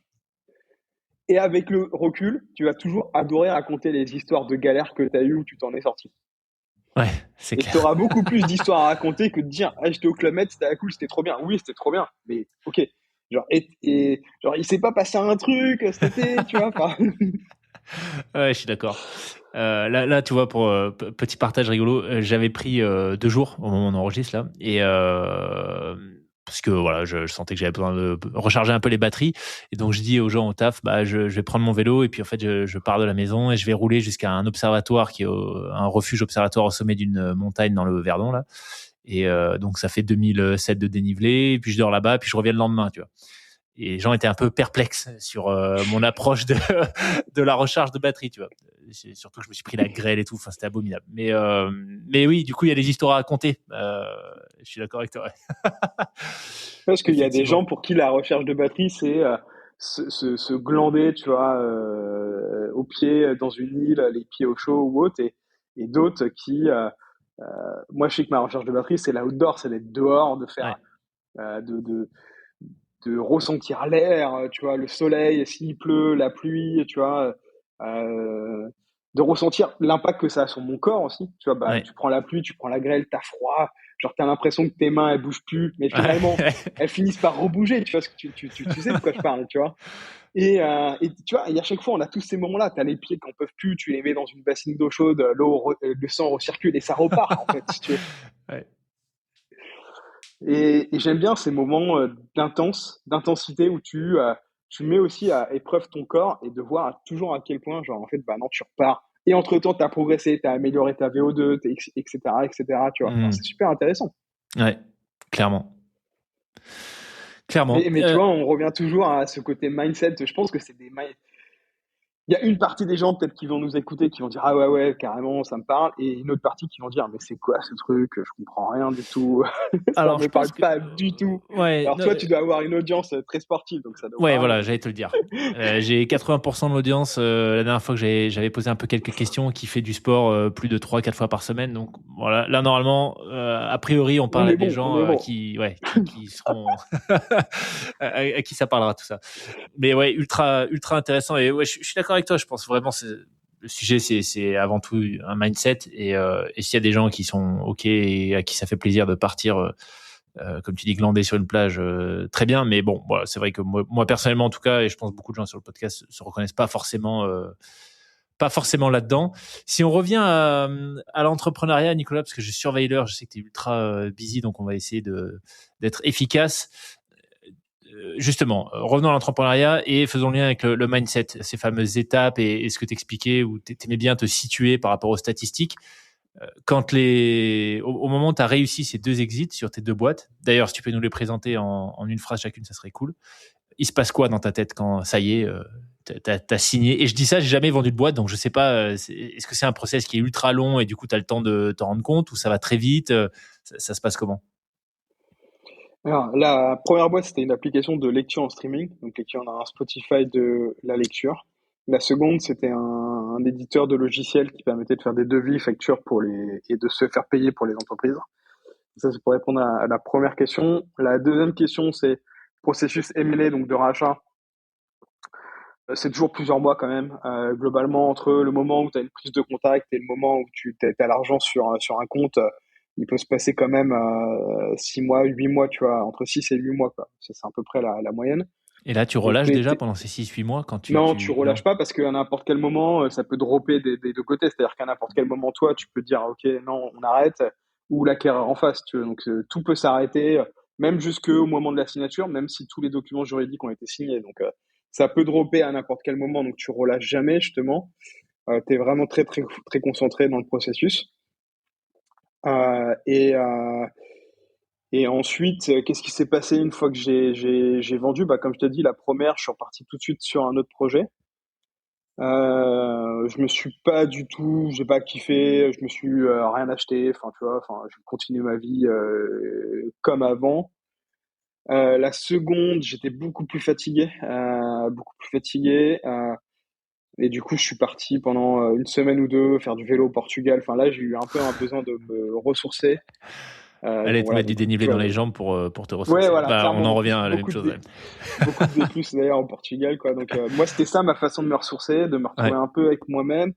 Et avec le recul, tu vas toujours adorer raconter les histoires de galère que tu as eues où tu t'en es sorti. Ouais, c'est Et tu clair. auras beaucoup plus d'histoires à raconter que de dire ah, j'étais au Club Med, c'était cool, c'était trop bien. Oui, c'était trop bien, mais ok. Genre, genre il s'est pas passé un truc cet été, tu vois. Enfin, Ouais, je suis d'accord. Là, tu vois, pour petit partage rigolo, j'avais pris 2 jours au moment où on enregistre là, et parce que voilà, je sentais que j'avais besoin de recharger un peu les batteries, et donc je dis aux gens au taf, bah je vais prendre mon vélo et puis en fait je pars de la maison et je vais rouler jusqu'à un observatoire qui est un refuge observatoire au sommet d'une montagne dans le Verdon là, et donc ça fait 2007 de dénivelé, et puis je dors là-bas, puis je reviens le lendemain, tu vois. Et les gens étaient un peu perplexes sur mon approche de, de la recharge de batterie, tu vois. Surtout que je me suis pris la grêle et tout, enfin, c'était abominable. Mais oui, du coup, il y a des histoires à raconter. Je suis d'accord avec toi. Ouais. parce qu'il y a des gens Effectivement. pour qui la recherche de batterie, c'est se glander, tu vois, au pied dans une île, les pieds au chaud ou autre, et d'autres qui, moi je sais que ma recherche de batterie, c'est l'outdoor, c'est d'être dehors, de faire, Ouais. euh, de, de, de ressentir l'air, tu vois, le soleil, s'il pleut, la pluie, tu vois, euh, de ressentir l'impact que ça a sur mon corps aussi. Tu vois, bah, Ouais. tu prends la pluie, tu prends la grêle, t'as froid, genre t'as l'impression que tes mains elles bougent plus, mais finalement Ouais. elles finissent par rebouger. Tu vois, ce que tu sais de quoi je parle, tu vois. Et tu vois, et à chaque fois on a tous ces moments-là. T'as les pieds qui en peuvent plus, tu les mets dans une bassine d'eau chaude, le sang recircule et ça repart en fait, si tu veux. Ouais. Et j'aime bien ces moments d'intensité où tu mets aussi à épreuve ton corps et de voir toujours à quel point, genre, en fait, bah non, tu repars. Et entre-temps, tu as progressé, tu as amélioré ta VO2, etc., etc., tu vois. Enfin, c'est Mhm. super intéressant. Ouais. Clairement. Clairement. Mais tu vois, on revient toujours à ce côté mindset. Je pense que c'est il y a une partie des gens peut-être qui vont nous écouter, qui vont dire ah ouais ouais carrément ça me parle, et une autre partie qui vont dire mais c'est quoi ce truc, je comprends rien du tout, ça Alors, je me parle pense que. pas du tout. Ouais. Alors toi tu dois avoir une audience très sportive donc ça doit Ouais, parler. voilà, j'allais te le dire. J'ai 80% de l'audience. La dernière fois que j'avais posé un peu quelques questions, qui fait du sport plus de 3 4 fois par semaine. Donc voilà, là normalement, a priori, on parle On à est des bon, on gens est bon. qui seront à qui ça parlera tout ça. Mais ouais, ultra intéressant. Et ouais, je suis d'accord avec toi. Je pense vraiment le sujet, c'est avant tout un mindset. Et s'il y a des gens qui sont ok et à qui ça fait plaisir de partir. Comme tu dis, glander sur une plage, très bien. Mais bon, voilà, c'est vrai que moi, personnellement, en tout cas, et je pense beaucoup de gens sur le podcast se reconnaissent pas forcément là-dedans. Si on revient à l'entrepreneuriat, Nicolas, parce que je surveille l'heure, je sais que tu es ultra busy, donc on va essayer d'être efficace. Justement, revenons à l'entrepreneuriat et faisons le lien avec le mindset, ces fameuses étapes et ce que tu expliquais, où tu aimais bien te situer par rapport aux statistiques. Quand au moment où tu as réussi ces 2 exits sur tes 2 boîtes, d'ailleurs, si tu peux nous les présenter en une phrase chacune, ça serait cool. Il se passe quoi dans ta tête quand ça y est, t'as signé? Et je dis ça, j'ai jamais vendu de boîte, donc je sais pas, est-ce que c'est un process qui est ultra long et du coup, tu as le temps de t'en rendre compte, ou ça va très vite? Ça se passe comment? Alors, la première boîte, c'était une application de lecture en streaming, donc on a un Spotify de la lecture. La seconde, c'était un éditeur de logiciels qui permettait de faire des devis, factures et de se faire payer pour les entreprises. Ça, c'est pour répondre à la première question. La deuxième question, c'est processus M&A, donc de rachat. C'est toujours plusieurs mois quand même. Globalement, entre le moment où tu as une prise de contact et le moment où tu as l'argent sur un compte, il peut se passer quand même 6 mois, 8 mois, tu vois, entre 6 et 8 mois, quoi. Ça, c'est à peu près la moyenne. Et là, tu Donc, relâches déjà pendant ces 6 8 mois quand non, tu non? relâches pas parce qu'à n'importe quel moment, ça peut dropper des deux côtés. C'est-à-dire qu'à n'importe quel moment, toi, tu peux dire, OK, non, on arrête, ou l'acquéreur en face, tu veux. Donc, tout peut s'arrêter, même jusqu'au moment de la signature, même si tous les documents juridiques ont été signés. Donc, ça peut dropper à n'importe quel moment. Donc, tu relâches jamais, justement. Tu es vraiment très, très, très concentré dans le processus. Euh, et, euh, et ensuite, qu'est-ce qui s'est passé une fois que j'ai vendu? Bah, comme je t'ai dit, la première, je suis reparti tout de suite sur un autre projet. Je me suis pas du tout, j'ai pas kiffé, je me suis rien acheté, enfin tu vois, enfin je continue ma vie comme avant. La seconde, j'étais beaucoup plus fatigué, et du coup je suis parti pendant une semaine ou deux faire du vélo au Portugal. Enfin là, j'ai eu un peu un besoin de me ressourcer. Allez Donc te voilà, mettre du donc dénivelé tu dans vois, les jambes pour te ouais ressourcer. voilà, Bah, on clairement. en En revient plus à la même chose. Ouais. beaucoup de D plus d'ailleurs au Portugal quoi. Donc moi c'était ça ma façon de me ressourcer, de me retrouver Ouais. un peu avec moi-même.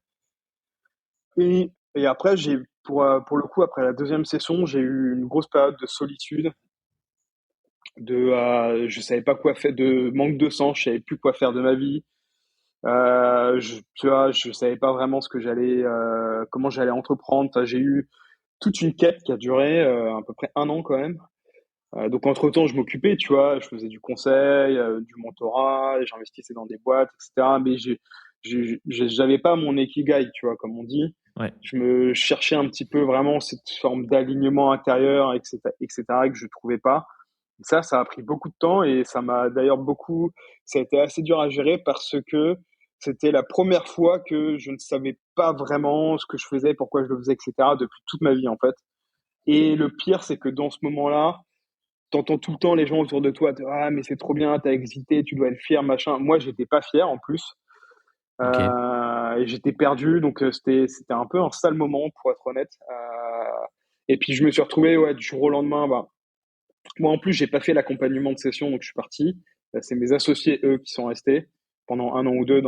Et après, j'ai pour le coup, après la deuxième session, j'ai eu une grosse période de solitude, je savais pas quoi faire, de manque de sens, je savais plus quoi faire de ma vie. Tu vois, je savais pas vraiment comment j'allais entreprendre. Enfin, j'ai eu toute une quête qui a duré à peu près un an quand même. Donc entre-temps, je m'occupais, tu vois, je faisais du conseil, du mentorat, j'investissais dans des boîtes, etc. Mais j'avais pas mon ikigai, tu vois, comme on dit. Ouais. Je me cherchais un petit peu vraiment cette forme d'alignement intérieur, etc., que je trouvais pas. Ça a pris beaucoup de temps et ça a été assez dur à gérer parce que c'était la première fois que je ne savais pas vraiment ce que je faisais, pourquoi je le faisais, etc. depuis toute ma vie, en fait. Et le pire, c'est que dans ce moment-là, t'entends tout le temps les gens autour de toi, ah, mais c'est trop bien, t'as exité, tu dois être fier, machin. Moi, j'étais pas fier, en plus. Ok. Et j'étais perdu, donc c'était un peu un sale moment, pour être honnête. Et puis, je me suis retrouvé, ouais, du jour au lendemain, bah, moi, en plus, j'ai pas fait l'accompagnement de session, donc je suis parti. C'est mes associés, eux, qui sont restés pendant un an ou deux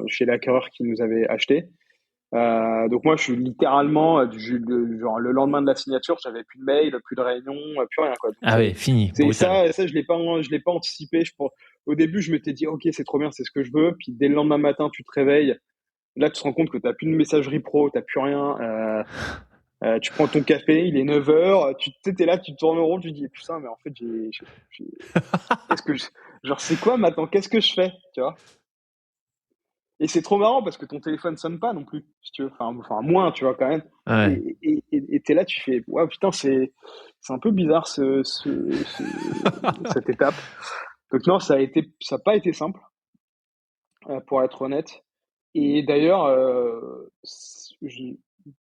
chez l'acquéreur qui nous avait acheté. Donc moi, je suis littéralement, genre le lendemain de la signature, j'avais plus de mail, plus de réunion, plus rien, quoi. Donc Ah ouais, fini, c'est brutal. ça, je l'ai pas anticipé. Au début, je m'étais dit, ok, c'est trop bien, c'est ce que je veux. Puis dès le lendemain matin, tu te réveilles. Là, tu te rends compte que t'as plus de messagerie pro, t'as plus rien. Tu prends ton café, il est 9 heures, t'es là, tu tournes en rond, tu te dis, putain, mais en fait, qu'est-ce que je, genre, c'est quoi maintenant? Qu'est-ce que je fais? Tu vois? Et c'est trop marrant parce que ton téléphone sonne pas non plus, si tu veux. Enfin, moins, tu vois, quand même. Ouais. Et t'es là, tu fais, ouais, putain, c'est un peu bizarre, cette étape. Donc, non, ça a pas été simple, pour être honnête. Et d'ailleurs,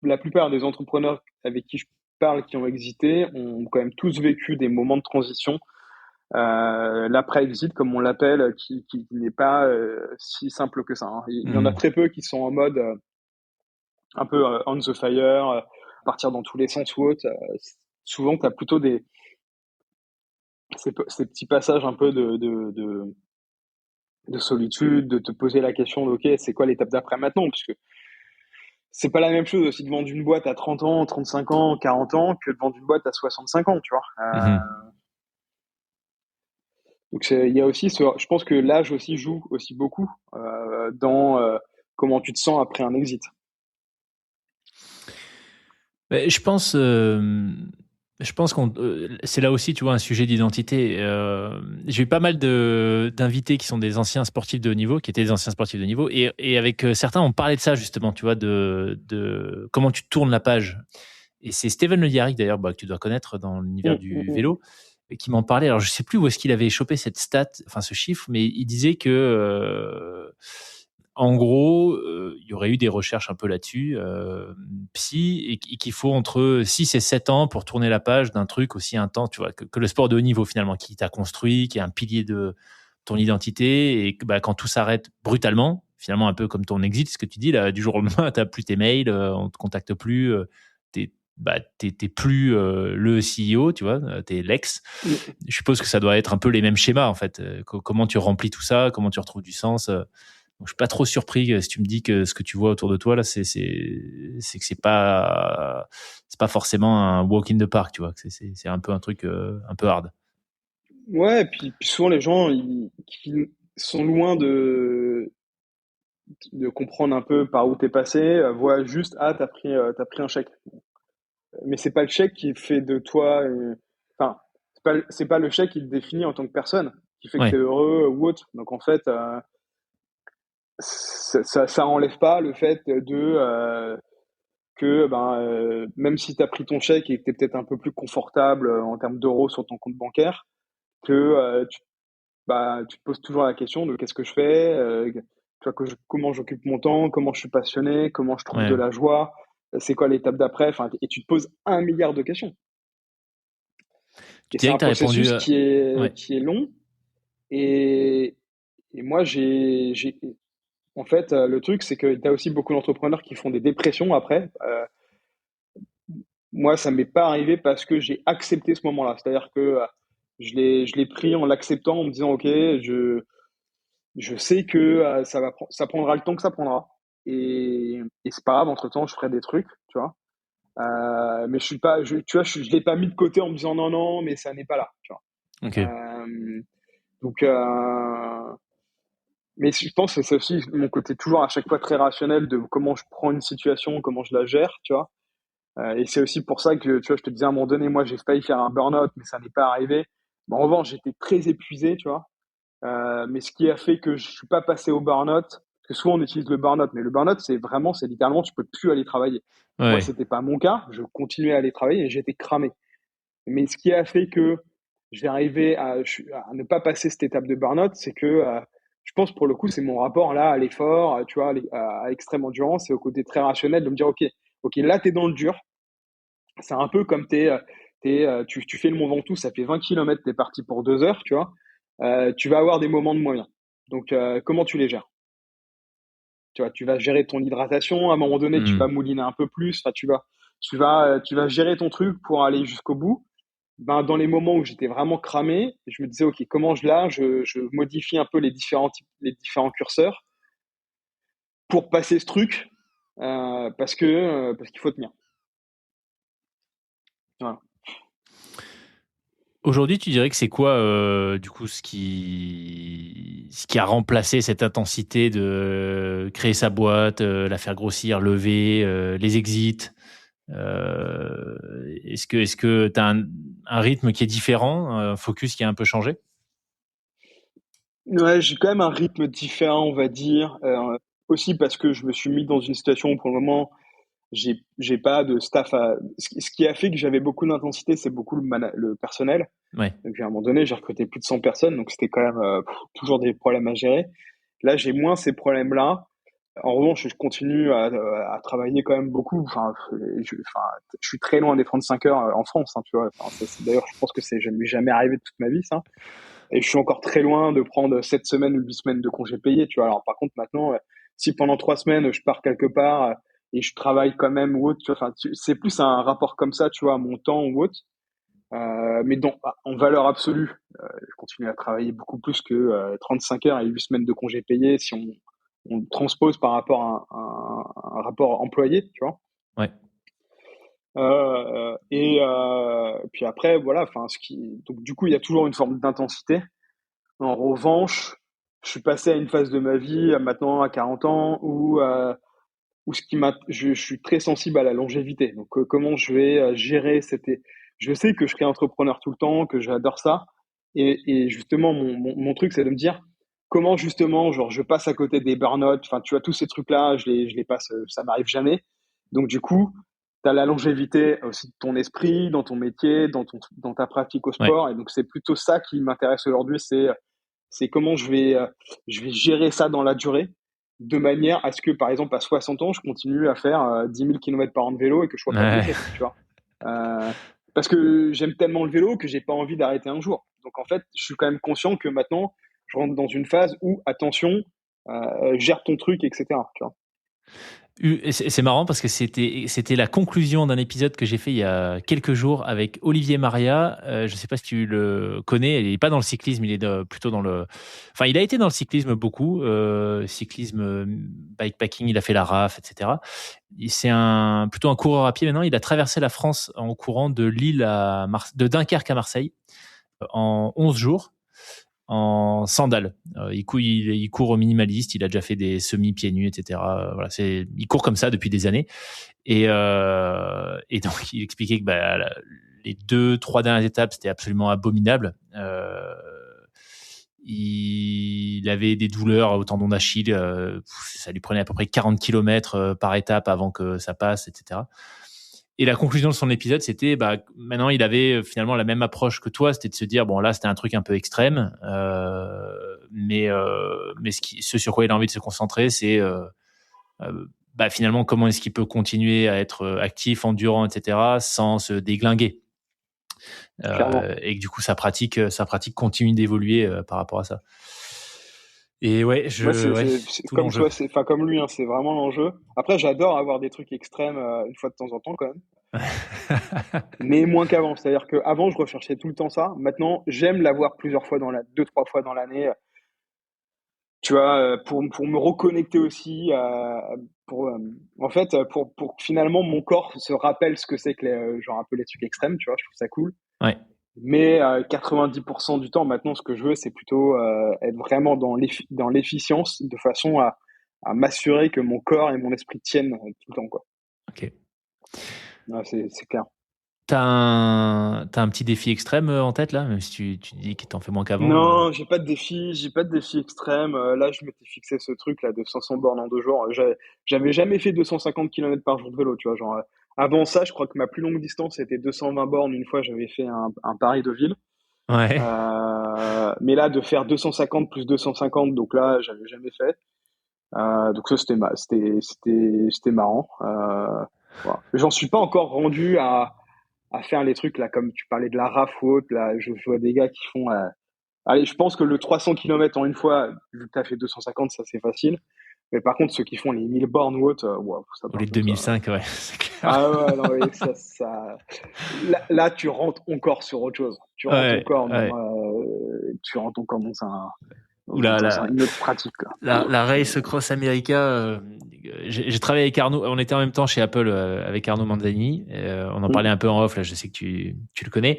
la plupart des entrepreneurs avec qui je parle, qui ont exité, ont quand même tous vécu des moments de transition. L'après-exit, comme on l'appelle, qui n'est pas si simple que ça, hein. Il y en a Hmm. très peu qui sont en mode un peu on the fire, partir dans tous les sens ou autre. Souvent, tu as plutôt ces petits passages un peu de solitude, de te poser la question de, OK, c'est quoi l'étape d'après maintenant? Parce que c'est pas la même chose aussi de vendre une boîte à 30 ans, 35 ans, 40 ans que de vendre une boîte à 65 ans, tu vois. Mhm. Donc il y a aussi je pense que l'âge aussi joue aussi beaucoup dans comment tu te sens après un exit. Mais je pense qu'on, c'est là aussi, tu vois, un sujet d'identité. J'ai eu pas mal d'invités qui sont des anciens sportifs de haut niveau, qui étaient des anciens sportifs de haut niveau, et avec certains, on parlait de ça justement, tu vois, de comment tu tournes la page. Et c'est Steven Le Yarrick, d'ailleurs, bah, que tu dois connaître dans l'univers du Mm. vélo, qui m'en parlait. Alors, je sais plus où est-ce qu'il avait chopé cette stat, enfin ce chiffre, mais il disait que, en gros, il y aurait eu des recherches un peu là-dessus, psy, et qu'il faut entre 6 et 7 ans pour tourner la page d'un truc aussi intense, tu vois, que le sport de haut niveau, finalement, qui t'a construit, qui est un pilier de ton identité, et que, bah, quand tout s'arrête brutalement, finalement, un peu comme ton exit, ce que tu dis, là, du jour au lendemain, t'as plus tes mails, on te contacte plus, t'es plus le CEO, tu vois, t'es l'ex. Mm. Je suppose que ça doit être un peu les mêmes schémas, en fait. Comment tu remplis tout ça, comment tu retrouves du sens. Donc, je suis pas trop surpris si tu me dis que ce que tu vois autour de toi, là, c'est que c'est pas forcément un walk in the park, tu vois. C'est un peu un truc un peu hard. Ouais, et puis souvent les gens qui sont loin de comprendre un peu par où t'es passé, voient juste, ah, t'as pris un chèque. Mais c'est pas le chèque qui fait de toi, enfin, c'est pas le chèque qui te définit en tant que personne, qui fait que t'es Ouais, heureux ou autre. Donc en fait, ça enlève pas le fait que même si tu as pris ton chèque et que tu es peut-être un peu plus confortable en termes d'euros sur ton compte bancaire, que tu te poses toujours la question de qu'est-ce que je fais, tu vois, comment j'occupe mon temps, comment je suis passionné, comment je trouve de ouais. la joie, c'est quoi l'étape d'après, enfin, et tu te poses un milliard de questions. Tu Et c'est dirais un que tu as répondu. processus Ouais. qui est long. Et, et moi, en fait, le truc, c'est que tu as aussi beaucoup d'entrepreneurs qui font des dépressions après. Moi, ça m'est pas arrivé parce que j'ai accepté ce moment-là. C'est-à-dire que je l'ai pris en l'acceptant, en me disant, OK, je sais que ça prendra le temps que ça prendra. Et c'est pas grave, entre-temps, je ferai des trucs, tu vois. Mais je suis pas, tu vois, je l'ai pas mis de côté en me disant non, non, mais ça n'est pas là, tu vois. Ok. Euh, donc, mais je pense que c'est aussi mon côté toujours à chaque fois très rationnel de comment je prends une situation, comment je la gère, tu vois. Et c'est aussi pour ça que, tu vois, je te disais à un moment donné, moi, j'ai failli faire un burn-out, mais ça n'est pas arrivé. Mais en revanche, j'étais très épuisé, tu vois. Mais ce qui a fait que je suis pas passé au burn-out, parce que souvent on utilise le burn-out, mais le burn-out, c'est littéralement, tu peux plus aller travailler. Moi, Ouais. c'était pas mon cas. Je continuais à aller travailler et j'étais cramé. Mais ce qui a fait que j'ai arrivé à ne pas passer cette étape de burn-out, c'est que je pense pour le coup, c'est mon rapport là à l'effort, tu vois, à l'extrême endurance et au côté très rationnel de me dire, ok, là, t'es dans le dur. C'est un peu comme tu fais le Mont Ventoux, ça fait 20 km, t'es parti pour 2 heures, tu vois. Tu vas avoir des moments de moins bien. Donc, comment tu les gères? Tu vois, tu vas gérer ton hydratation. À un moment donné, tu vas Hmm. mouliner un peu plus. Enfin, tu vas gérer ton truc pour aller jusqu'au bout. Ben, dans les moments où j'étais vraiment cramé, je me disais, OK, comment je modifie un peu les différents curseurs pour passer ce truc, parce qu'il faut tenir. Voilà. Aujourd'hui, tu dirais que c'est quoi, du coup, ce qui a remplacé cette intensité de créer sa boîte, la faire grossir, lever, les exits? Est-ce que tu as un rythme qui est différent, un focus qui a un peu changé? Ouais, j'ai quand même un rythme différent, on va dire. Aussi parce que je me suis mis dans une situation où pour le moment, j'ai pas de staff ce qui a fait que j'avais beaucoup d'intensité, c'est beaucoup le personnel. Ouais. Donc, à un moment donné, j'ai recruté plus de 100 personnes, donc c'était quand même toujours des problèmes à gérer. Là, j'ai moins ces problèmes-là. En revanche, je continue à travailler quand même beaucoup. Je suis très loin des 35 heures en France, hein, tu vois. Enfin, d'ailleurs, je pense que c'est jamais arrivé de toute ma vie, ça. Et je suis encore très loin de prendre 7 semaines ou 8 semaines de congés payés, tu vois. Alors, par contre, maintenant, si pendant 3 semaines, je pars quelque part et je travaille quand même ou autre, tu vois, enfin, c'est plus un rapport comme ça, tu vois, à mon temps ou autre. Mais en valeur absolue, je continue à travailler beaucoup plus que 35 heures et 8 semaines de congés payés si on transpose par rapport à un rapport employé, tu vois. Ouais. Puis après, voilà, enfin, donc du coup, il y a toujours une forme d'intensité. En revanche, je suis passé à une phase de ma vie, maintenant à 40 ans, où je suis très sensible à la longévité. Donc, comment je vais gérer Je sais que je serai entrepreneur tout le temps, que j'adore ça. Et justement, mon truc, c'est de me dire comment justement, genre, je passe à côté des burn-out. Enfin, tu vois, tous ces trucs-là, je les passe, ça m'arrive jamais. Donc, du coup, tu as la longévité aussi de ton esprit, dans ton métier, dans ta pratique au Ouais. sport. Et donc, c'est plutôt ça qui m'intéresse aujourd'hui, c'est comment je vais gérer ça dans la durée, de manière à ce que, par exemple, à 60 ans, je continue à faire 10 000 km par an de vélo et que je sois pas Ouais. blessé, tu vois. Euh, Parce que j'aime tellement le vélo que j'ai pas envie d'arrêter un jour. Donc, en fait, je suis quand même conscient que maintenant, je rentre dans une phase où, attention, gère ton truc, etc. Tu vois. Et c'est marrant parce que c'était la conclusion d'un épisode que j'ai fait il y a quelques jours avec Olivier Maria. Je ne sais pas si tu le connais. Il n'est pas dans le cyclisme, il est plutôt dans le. Enfin, il a été dans le cyclisme beaucoup, cyclisme, bikepacking. Il a fait la RAF, etc. C'est plutôt un coureur à pied maintenant. Il a traversé la France en courant de Lille de Dunkerque à Marseille en 11 jours en sandales. Il court au minimaliste, il a déjà fait des semis pieds nus, etc. Voilà, il court comme ça depuis des années. Et donc, il expliquait que les 2-3 dernières étapes, c'était absolument abominable. Il avait des douleurs au tendon d'Achille. Ça lui prenait à peu près 40 km par étape avant que ça passe, etc. Et la conclusion de son épisode, c'était maintenant il avait finalement la même approche que toi, c'était de se dire bon là c'était un truc un peu extrême, mais ce sur quoi il a envie de se concentrer, c'est finalement comment est-ce qu'il peut continuer à être actif, endurant, etc. sans se déglinguer, Clairement. et que du coup sa pratique continue d'évoluer par rapport à ça. Et ouais, Moi, c'est c'est tout comme l'enjeu. toi, enfin, comme lui, hein, c'est vraiment l'enjeu. Après, j'adore avoir des trucs extrêmes une fois de temps en temps, quand même. Mais moins qu'avant. C'est-à-dire qu'avant, je recherchais tout le temps ça. Maintenant, j'aime l'avoir plusieurs fois 2, 3 fois dans l'année. Tu vois, pour me reconnecter aussi. En en fait, pour que finalement mon corps se rappelle ce que c'est que genre un peu les trucs extrêmes, tu vois, je trouve ça cool. Ouais. Mais 90% du temps, maintenant, ce que je veux, c'est plutôt être vraiment dans l'efficience, de façon à m'assurer que mon corps et mon esprit tiennent tout le temps, quoi. Ok. Ouais, c'est clair. T'as un petit défi extrême en tête là, même si tu dis que t'en fais moins qu'avant. Non, j'ai pas de défi extrême. Là, je m'étais fixé ce truc là de 500 bornes en 2 jours. J'avais jamais fait 250 km par jour de vélo, tu vois. Genre, avant ça, je crois que ma plus longue distance était 220 bornes. Une fois, j'avais fait un Paris de ville. Ouais. Mais là, de faire 250 plus 250, donc là, j'avais jamais fait. Donc ça, c'était marrant. Voilà. J'en suis pas encore rendu à faire les trucs là, comme tu parlais de la RAF ou autre. Là, je vois des gars qui font. Allez, je pense que le 300 km en une fois, vu que t'as fait 250, ça c'est facile. Mais par contre, ceux qui font les 1000 bornes ou autre, wow, ça Ou par les contre, ça. 2005, ouais, c'est clair. Ah ouais, non, mais ça. Là, tu rentres encore sur autre chose. Ouais, ouais. Tu rentres encore Oula, dans une autre pratique, là. la Race Cross America, j'ai travaillé avec Arnaud, on était en même temps chez Apple avec Arnaud Manzani, on en parlait Mm. un peu en off, là, je sais que tu le connais.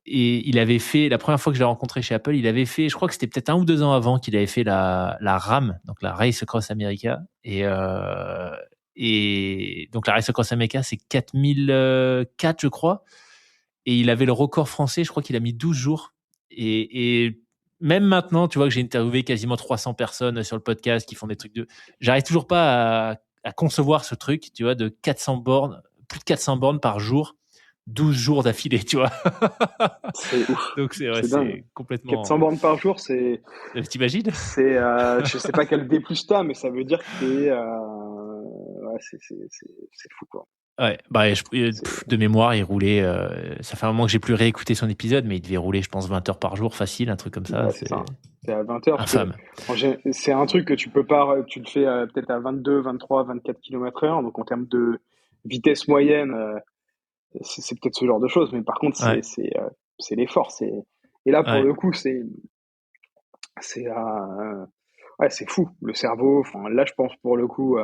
Et il avait fait, la première fois que je l'ai rencontré chez Apple, il avait fait, je crois que c'était peut-être 1 ou 2 ans avant qu'il avait fait la RAM, donc la Race Cross America. Et donc la Race Cross America, c'est 4004, je crois. Et il avait le record français, je crois qu'il a mis 12 jours. Et même maintenant, tu vois que j'ai interviewé quasiment 300 personnes sur le podcast qui font des trucs j'arrive toujours pas à concevoir ce truc, tu vois, de 400 bornes, plus de 400 bornes par jour, 12 jours d'affilée, tu vois. C'est ouf. Donc ouais, C'est dingue. c'est complètement. 400 bornes par jour, T'imagines? je sais pas quel D plus t'as, mais ça veut dire que ouais, c'est fou, quoi. Ouais, bah, C'est, de mémoire, il roulait. Ça fait un moment que j'ai plus réécouté son épisode, mais il devait rouler, je pense, 20 heures par jour, facile, un truc comme ça. ouais, c'est C'est ça. C'est à 20 heures, parce que, infâme. c'est un truc que tu peux pas, tu le fais peut-être à 22, 23, 24 km heure, donc en termes de vitesse moyenne, c'est peut-être ce genre de choses, mais par contre, Ouais, c'est l'effort, et là, pour ouais, le coup, ouais, c'est fou. Le cerveau, enfin, là, je pense, pour le coup,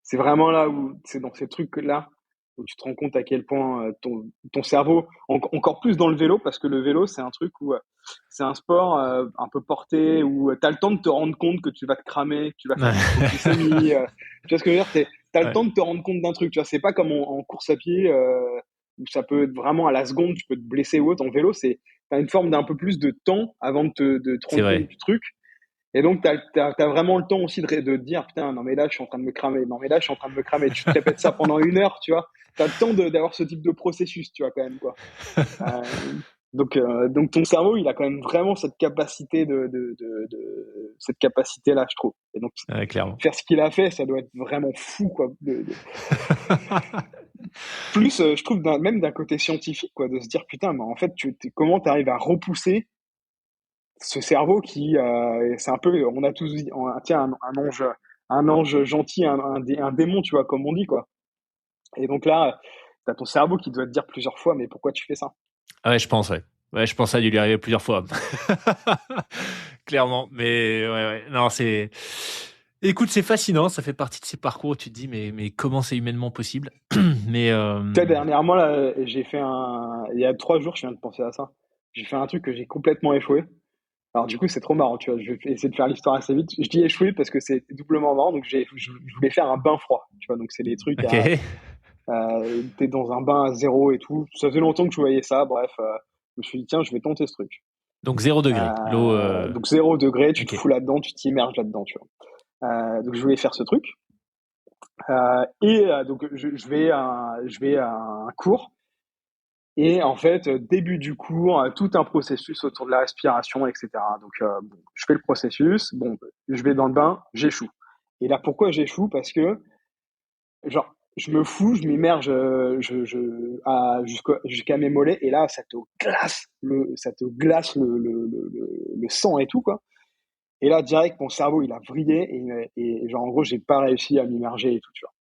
c'est vraiment là où, c'est dans ces trucs-là, où tu te rends compte à quel point ton cerveau, encore plus dans le vélo, parce que le vélo, c'est un truc où c'est un sport un peu porté, où tu as le temps de te rendre compte que tu vas te cramer, que tu vas faire une hypoglycémie. Tu vois ce que je veux dire? Tu as le ouais, temps de te rendre compte d'un truc. Tu vois, c'est pas comme en course à pied, où ça peut être vraiment à la seconde, tu peux te blesser ou autre. En vélo, t'as une forme d'un peu plus de temps avant de te c'est rendre compte vrai. du truc. Et donc, t'as vraiment le temps aussi de te dire, putain, non, mais là, je suis en train de me cramer. Non, mais là, je suis en train de me cramer. Tu te répètes ça pendant 1 heure, tu vois. T'as le temps d'avoir ce type de processus, tu vois, quand même, quoi. Euh, donc ton cerveau, il a quand même vraiment cette capacité cette capacité-là, je trouve. Et donc, Ouais, clairement. faire ce qu'il a fait, ça doit être vraiment fou, quoi. Plus, je trouve, même d'un côté scientifique, quoi, de se dire, putain, mais en fait, comment t'arrives à repousser ce cerveau qui, c'est un peu, on a tous dit, tiens, un ange gentil, un démon, tu vois, comme on dit, quoi. Et donc là, t'as ton cerveau qui doit te dire plusieurs fois, mais pourquoi tu fais ça? Ah ouais, je pense, ouais. Ouais, je pense que ça a dû lui arriver plusieurs fois. Clairement. Mais ouais, ouais. Non, c'est. Écoute, c'est fascinant. Ça fait partie de ces parcours où tu te dis, mais comment c'est humainement possible? Mais Tu sais, dernièrement, là, il y a 3 jours, je viens de penser à ça. J'ai fait un truc que j'ai complètement échoué. Alors, du coup, c'est trop marrant, tu vois. Je vais essayer de faire l'histoire assez vite. Je dis échoué parce que c'est doublement marrant. Donc, je voulais faire un bain froid, tu vois. Donc, c'est des trucs ok. t'es dans un bain à zéro et tout. Ça faisait longtemps que je voyais ça. Bref, je me suis dit, tiens, je vais tenter ce truc. Donc 0 degré. L'eau. Donc 0 degré, tu te Ok. fous là-dedans, tu t'immerges là-dedans, tu vois. Donc je voulais faire ce truc. Donc je vais à un cours. Et en fait, début du cours, tout un processus autour de la respiration, etc. Donc bon, je fais le processus. Bon, je vais dans le bain, j'échoue. Et là, pourquoi j'échoue? Parce que genre, je me fous, je m'immerge jusqu'à mes mollets, et là, ça te glace le sang et tout, quoi. Et là, direct, mon cerveau, il a vrillé, et genre, en gros, j'ai pas réussi à m'immerger et tout, tu vois.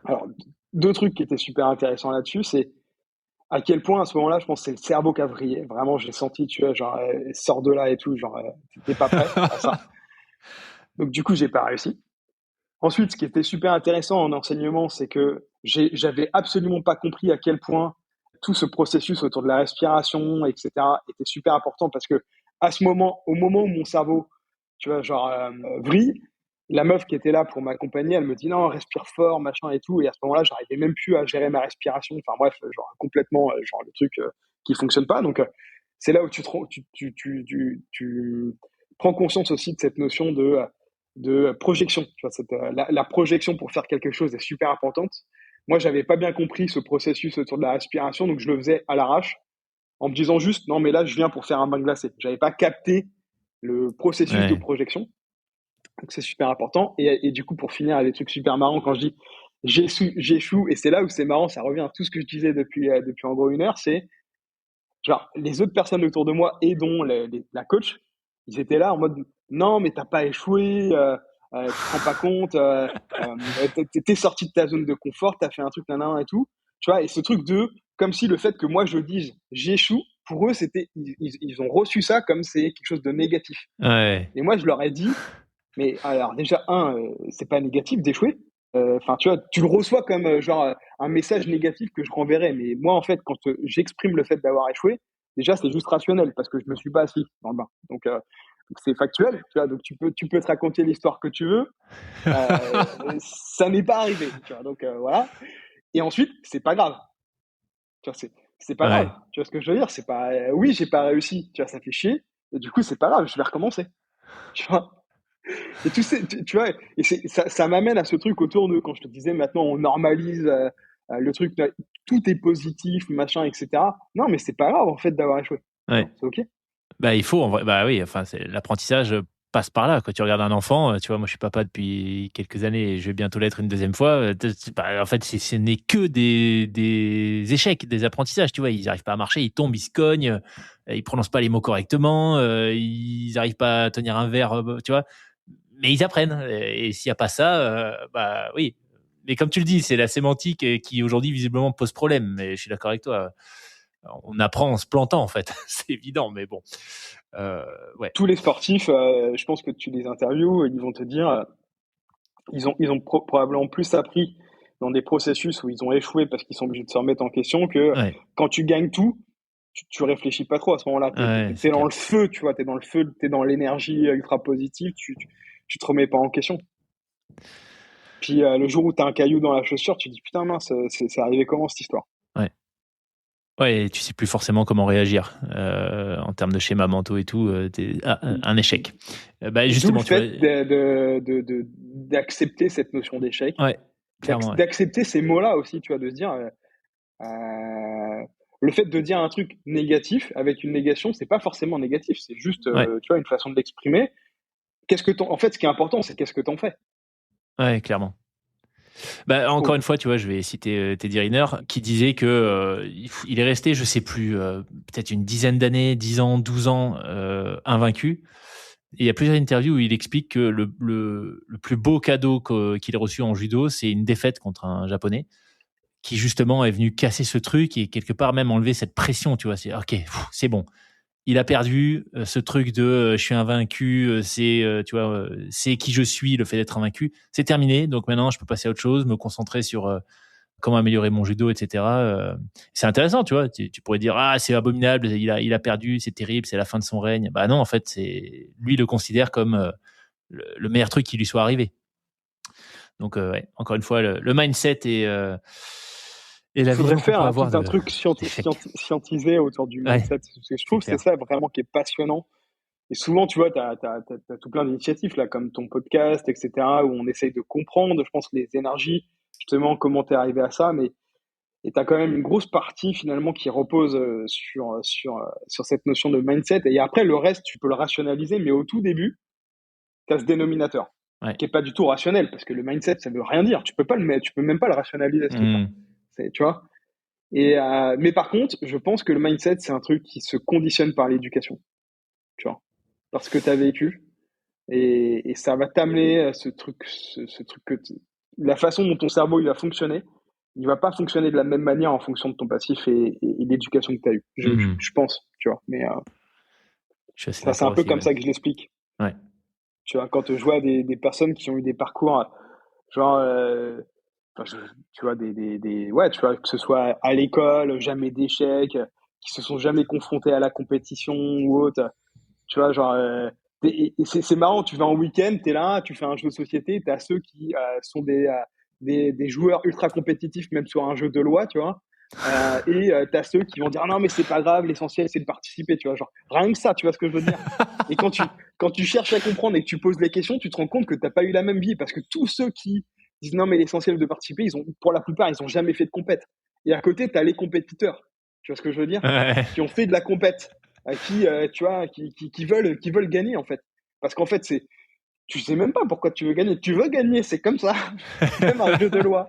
Alors, deux trucs qui étaient super intéressants là-dessus, c'est à quel point, à ce moment-là, je pense que c'est le cerveau qui a vrillé. Vraiment, j'ai senti, tu vois, genre, sors de là et tout, genre, t'es pas prêt à ça. Donc, du coup, j'ai pas réussi. Ensuite, ce qui était super intéressant en enseignement, c'est que j'avais absolument pas compris à quel point tout ce processus autour de la respiration, etc., était super important parce que au moment où mon cerveau, tu vois, genre, vrille, la meuf qui était là pour m'accompagner, elle me dit non, respire fort, machin et tout. Et à ce moment-là, j'arrivais même plus à gérer ma respiration. Enfin bref, genre complètement, genre le truc qui fonctionne pas. Donc, c'est là où tu prends conscience aussi de cette notion de projection. Tu vois, la projection pour faire quelque chose est super importante. Moi, j'avais pas bien compris ce processus autour de la respiration, donc je le faisais à l'arrache en me disant juste non, mais là, je viens pour faire un bain glacé. J'avais pas capté le processus de Ouais. projection, donc c'est super important. Et du coup, pour finir, les trucs super marrants quand je dis j'échoue, et c'est là où c'est marrant, ça revient à tout ce que je disais depuis en gros 1 heure, c'est genre les autres personnes autour de moi et dont la coach, ils étaient là en mode non, mais t'as pas échoué, tu te rends pas compte, t'es sorti de ta zone de confort, t'as fait un truc nanana et tout, tu vois. Et ce truc de comme si le fait que moi je dise j'échoue, pour eux c'était ils ont reçu ça comme c'est quelque chose de négatif. Ouais. Et moi je leur ai dit mais alors déjà c'est pas négatif d'échouer. Enfin tu vois, tu le reçois comme genre un message négatif que je renverrai. Mais moi en fait quand j'exprime le fait d'avoir échoué, déjà c'est juste rationnel parce que je me suis pas assis dans le bain. Donc c'est factuel, tu vois. Donc tu peux te raconter l'histoire que tu veux. Ça n'est pas arrivé, tu vois. Donc voilà. Et ensuite c'est pas grave, tu vois. C'est pas grave. Ouais. Tu vois ce que je veux dire? C'est pas oui j'ai pas réussi, tu vois, ça fait chier. Et du coup c'est pas grave, je vais recommencer. Tu vois. Et tu vois, et ça m'amène à ce truc autour de, quand je te disais, maintenant on normalise le truc, tout est positif, machin, etc. Non, mais c'est pas grave en fait d'avoir échoué. Tu Ouais. vois, c'est ok. Bah, il faut en vrai, bah, oui, enfin, c'est l'apprentissage, passe par là. Quand tu regardes un enfant, tu vois, moi, je suis papa depuis quelques années et je vais bientôt l'être une deuxième fois, bah, en fait, ce n'est que des échecs, des apprentissages, tu vois? Ils arrivent pas à marcher, ils tombent, ils se cognent, ils prononcent pas les mots correctement, ils arrivent pas à tenir un verre, tu vois? Mais ils apprennent et s'il y a pas ça, bah, oui. Mais comme tu le dis, c'est la sémantique, qui aujourd'hui visiblement pose problème, mais je suis d'accord avec toi. On apprend en se plantant, en fait. C'est évident, mais bon. Euh, ouais. Tous les sportifs, je pense que tu les interviews, ils vont te dire, ils ont probablement plus appris dans des processus où ils ont échoué parce qu'ils sont obligés de se remettre en question que Ouais. quand tu gagnes tout, tu réfléchis pas trop à ce moment-là. Ouais, c'est T'es dans clair. le feu, tu vois, t'es dans le feu, t'es dans l'énergie ultra positive, tu te remets pas en question. Puis le jour où tu as un caillou dans la chaussure, tu te dis putain mince, c'est arrivé comment cette histoire? Ouais. Ouais, et tu sais plus forcément comment réagir, en termes de schémas mentaux et tout, un échec. Bah, D'où le justement, tu vois? fait d'accepter cette notion d'échec, Ouais, clairement, ouais. d'accepter ces mots-là aussi, tu vois, de se dire euh, le fait de dire un truc négatif avec une négation, c'est pas forcément négatif, c'est juste Ouais, tu vois une façon de l'exprimer. En fait, ce qui est important, c'est qu'est-ce que t'en fais, ouais, clairement. Bah, je encore trouve. une fois, tu vois, je vais citer, Teddy Riner qui disait que, il est resté, je sais plus, peut-être une dizaine d'années, 10 ans, 12 ans, invaincu. Et il y a plusieurs interviews où il explique que le plus beau cadeau qu'il ait reçu en judo, c'est une défaite contre un Japonais qui justement est venu casser ce truc et quelque part même enlever cette pression, tu vois. C'est ok, c'est bon. Il a perdu ce truc de je suis invaincu, c'est tu vois, c'est qui je suis, le fait d'être invaincu, c'est terminé. Donc maintenant, je peux passer à autre chose, me concentrer sur comment améliorer mon judo, etc. C'est intéressant, tu vois. Tu pourrais dire ah c'est abominable, il a perdu, c'est terrible, c'est la fin de son règne. Bah non, en fait, c'est lui il le considère comme le meilleur truc qui lui soit arrivé. Donc ouais, encore une fois, le mindset et Il la faudrait vision qu'on faire peut tout avoir un de truc l'échec. scientisé autour du Ouais, mindset. Parce que je c'est trouve que c'est clair. ça vraiment qui est passionnant. Et souvent, tu vois, tu as tout plein d'initiatives, là, comme ton podcast, etc., où on essaye de comprendre, je pense, les énergies, justement, comment tu es arrivé à ça. Mais et tu as quand même une grosse partie, finalement, qui repose sur cette notion de mindset. Et après, le reste, tu peux le rationaliser. Mais au tout début, tu as ce dénominateur, Ouais. qui est pas du tout rationnel, parce que le mindset, ça veut rien dire. Tu peux pas le mettre, tu peux même pas le rationaliser, ce truc-là. Mmh. Tu vois. Mais par contre, je pense que le mindset, c'est un truc qui se conditionne par l'éducation, tu vois, parce que tu as vécu, et ça va t'amener à ce truc la façon dont ton cerveau il va fonctionner, il va pas fonctionner de la même manière en fonction de ton passif et l'éducation que tu as eue. Mmh. Je pense, tu vois. Mais Je suis assez ça, c'est d'accord un peu aussi, comme ouais. ça que je l'explique. Ouais. Tu vois, quand je vois des personnes qui ont eu des parcours Genre, tu vois, ouais, tu vois, que ce soit à l'école, jamais d'échecs, qui se sont jamais confrontés à la compétition ou autre. Tu vois, genre, et c'est marrant, tu vas en week-end, t'es là, tu fais un jeu de société, t'as ceux qui sont des joueurs ultra compétitifs, même sur un jeu de loi, tu vois. Et t'as ceux qui vont dire, ah non, mais c'est pas grave, l'essentiel, c'est de participer, tu vois. Genre, rien que ça, tu vois ce que je veux dire. Et quand tu cherches à comprendre et que tu poses les questions, tu te rends compte que t'as pas eu la même vie. Parce que tous ceux qui disent, non, mais l'essentiel de participer, pour la plupart, ils ont jamais fait de compète. Et à côté, t'as les compétiteurs. Tu vois ce que je veux dire? Ouais. Qui ont fait de la compète, tu vois, qui veulent gagner, en fait. Parce qu'en fait, tu sais même pas pourquoi tu veux gagner. Tu veux gagner, c'est comme ça. Même un jeu de loi.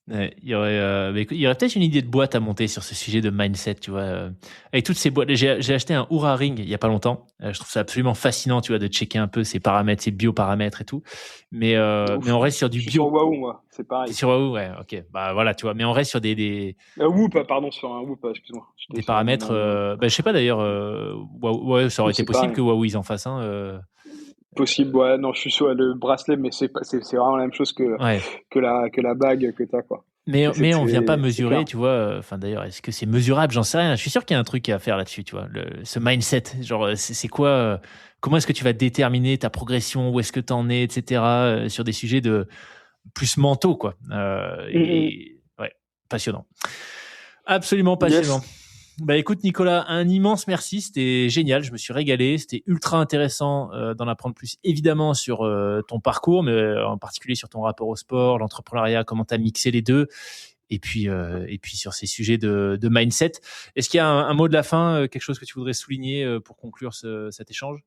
Ouais, mais écoute, il y aurait peut-être une idée de boîte à monter sur ce sujet de mindset, tu vois. Avec toutes ces boîtes, j'ai acheté un Oura Ring il y a pas longtemps. Je trouve ça absolument fascinant, tu vois, de checker un peu ses paramètres, ses bioparamètres et tout. Mais on reste sur Je du suis sur bio. Waouh, moi. C'est T'es pareil. sur Wahoo, ouais, ok. Bah voilà, tu vois. Mais on reste sur Whoop, pardon, sur un Whoop, excuse-moi. J'étais des sur paramètres. Je sais pas d'ailleurs. Ouais, ça aurait été c'est possible pareil. que Wahoo ils en fassent un. Possible, ouais, non, je suis sur le bracelet, mais c'est vraiment la même chose Ouais. que la bague que t'as, quoi. Mais on vient pas C'est mesurer, clair. tu vois. Enfin, d'ailleurs, est-ce que c'est mesurable? J'en sais rien. Je suis sûr qu'il y a un truc à faire là-dessus, tu vois. Ce mindset, genre, c'est quoi? Comment est-ce que tu vas déterminer ta progression? Où est-ce que tu en es, etc. Sur des sujets de plus mentaux, quoi. Mm, Et ouais, passionnant. Absolument passionnant. yes. Bah écoute Nicolas, un immense merci, c'était génial, je me suis régalé, c'était ultra intéressant d'en apprendre plus évidemment sur ton parcours, mais en particulier sur ton rapport au sport, l'entrepreneuriat, comment tu as mixé les deux, et puis sur ces sujets de mindset. Est-ce qu'il y a un mot de la fin, quelque chose que tu voudrais souligner pour conclure cet échange?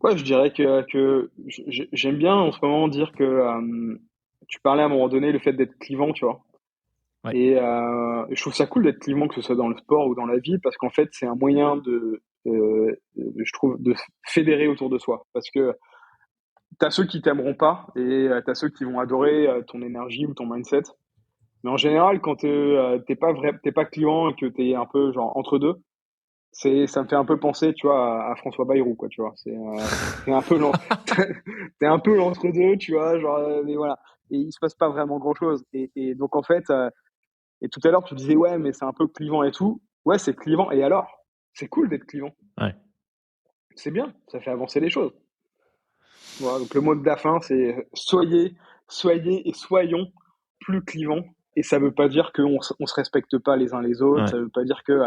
Ouais, je dirais que j'aime bien en ce moment dire que tu parlais à un moment donné le fait d'être clivant, tu vois. Ouais. Et je trouve ça cool d'être clivant, que ce soit dans le sport ou dans la vie, parce qu'en fait, c'est un moyen je trouve, de fédérer autour de soi. Parce que t'as ceux qui t'aimeront pas et t'as ceux qui vont adorer ton énergie ou ton mindset. Mais en général, quand t'es pas client et que t'es un peu genre entre deux, ça me fait un peu penser, tu vois, à François Bayrou, quoi, tu vois. T'es un peu t'es un peu l'entre deux, tu vois, genre, mais voilà. Et il se passe pas vraiment grand chose. Et donc, en fait, et tout à l'heure, tu disais, ouais, mais c'est un peu clivant et tout. Ouais, c'est clivant. Et alors? C'est cool d'être clivant. Ouais. C'est bien. Ça fait avancer les choses. Voilà. Donc, le mot de la fin, c'est soyez et soyons plus clivants. Et ça veut pas dire on se respecte pas les uns les autres. Ouais. Ça veut pas dire que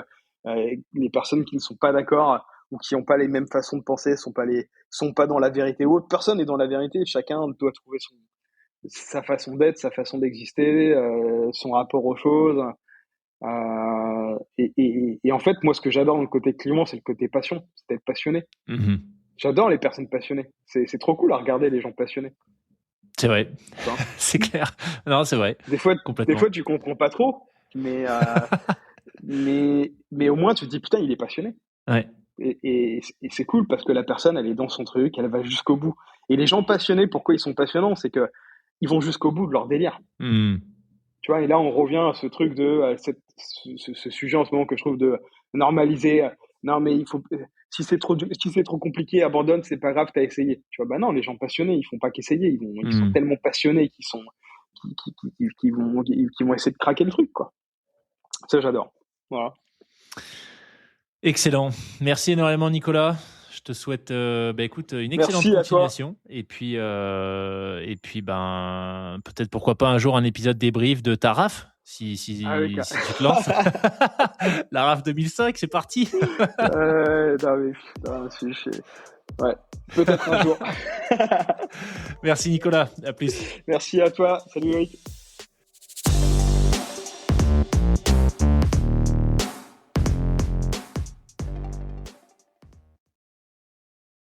les personnes qui ne sont pas d'accord ou qui n'ont pas les mêmes façons de penser sont pas dans la vérité ou autre. Personne n'est dans la vérité. Chacun doit trouver sa façon d'être, sa façon d'exister, son rapport aux choses. Et en fait, moi, ce que j'adore dans le côté client, c'est le côté passion, c'est d'être passionné. Mhm. J'adore les personnes passionnées. C'est trop cool à regarder les gens passionnés. C'est vrai, Tu vois. c'est clair. Non, c'est vrai, Des complètement. fois, tu comprends pas trop, mais au moins, tu te dis, putain, il est passionné. Ouais. Et c'est cool parce que la personne, elle est dans son truc, elle va jusqu'au bout. Et les gens passionnés, pourquoi ils sont passionnants? C'est que ils vont jusqu'au bout de leur délire. Mhm. Tu vois, et là, on revient à ce truc ce sujet en ce moment que je trouve de normaliser. Non, mais si c'est trop compliqué, abandonne, c'est pas grave, t'as essayé. Tu vois, bah non, les gens passionnés, ils font pas qu'essayer, ils sont Mhm. tellement passionnés qui vont essayer de craquer le truc, quoi. Ça, j'adore. Voilà. Excellent. Merci énormément, Nicolas. Je te souhaite, écoute, une excellente Merci à toi. continuation. Et puis, ben, peut-être pourquoi pas un jour un épisode débrief de ta RAF, Avec, si tu te lances. La RAF 2005, c'est parti. non, mais putain, ouais. Peut-être un jour. Merci, Nicolas. À plus. Merci à toi. Salut, Eric.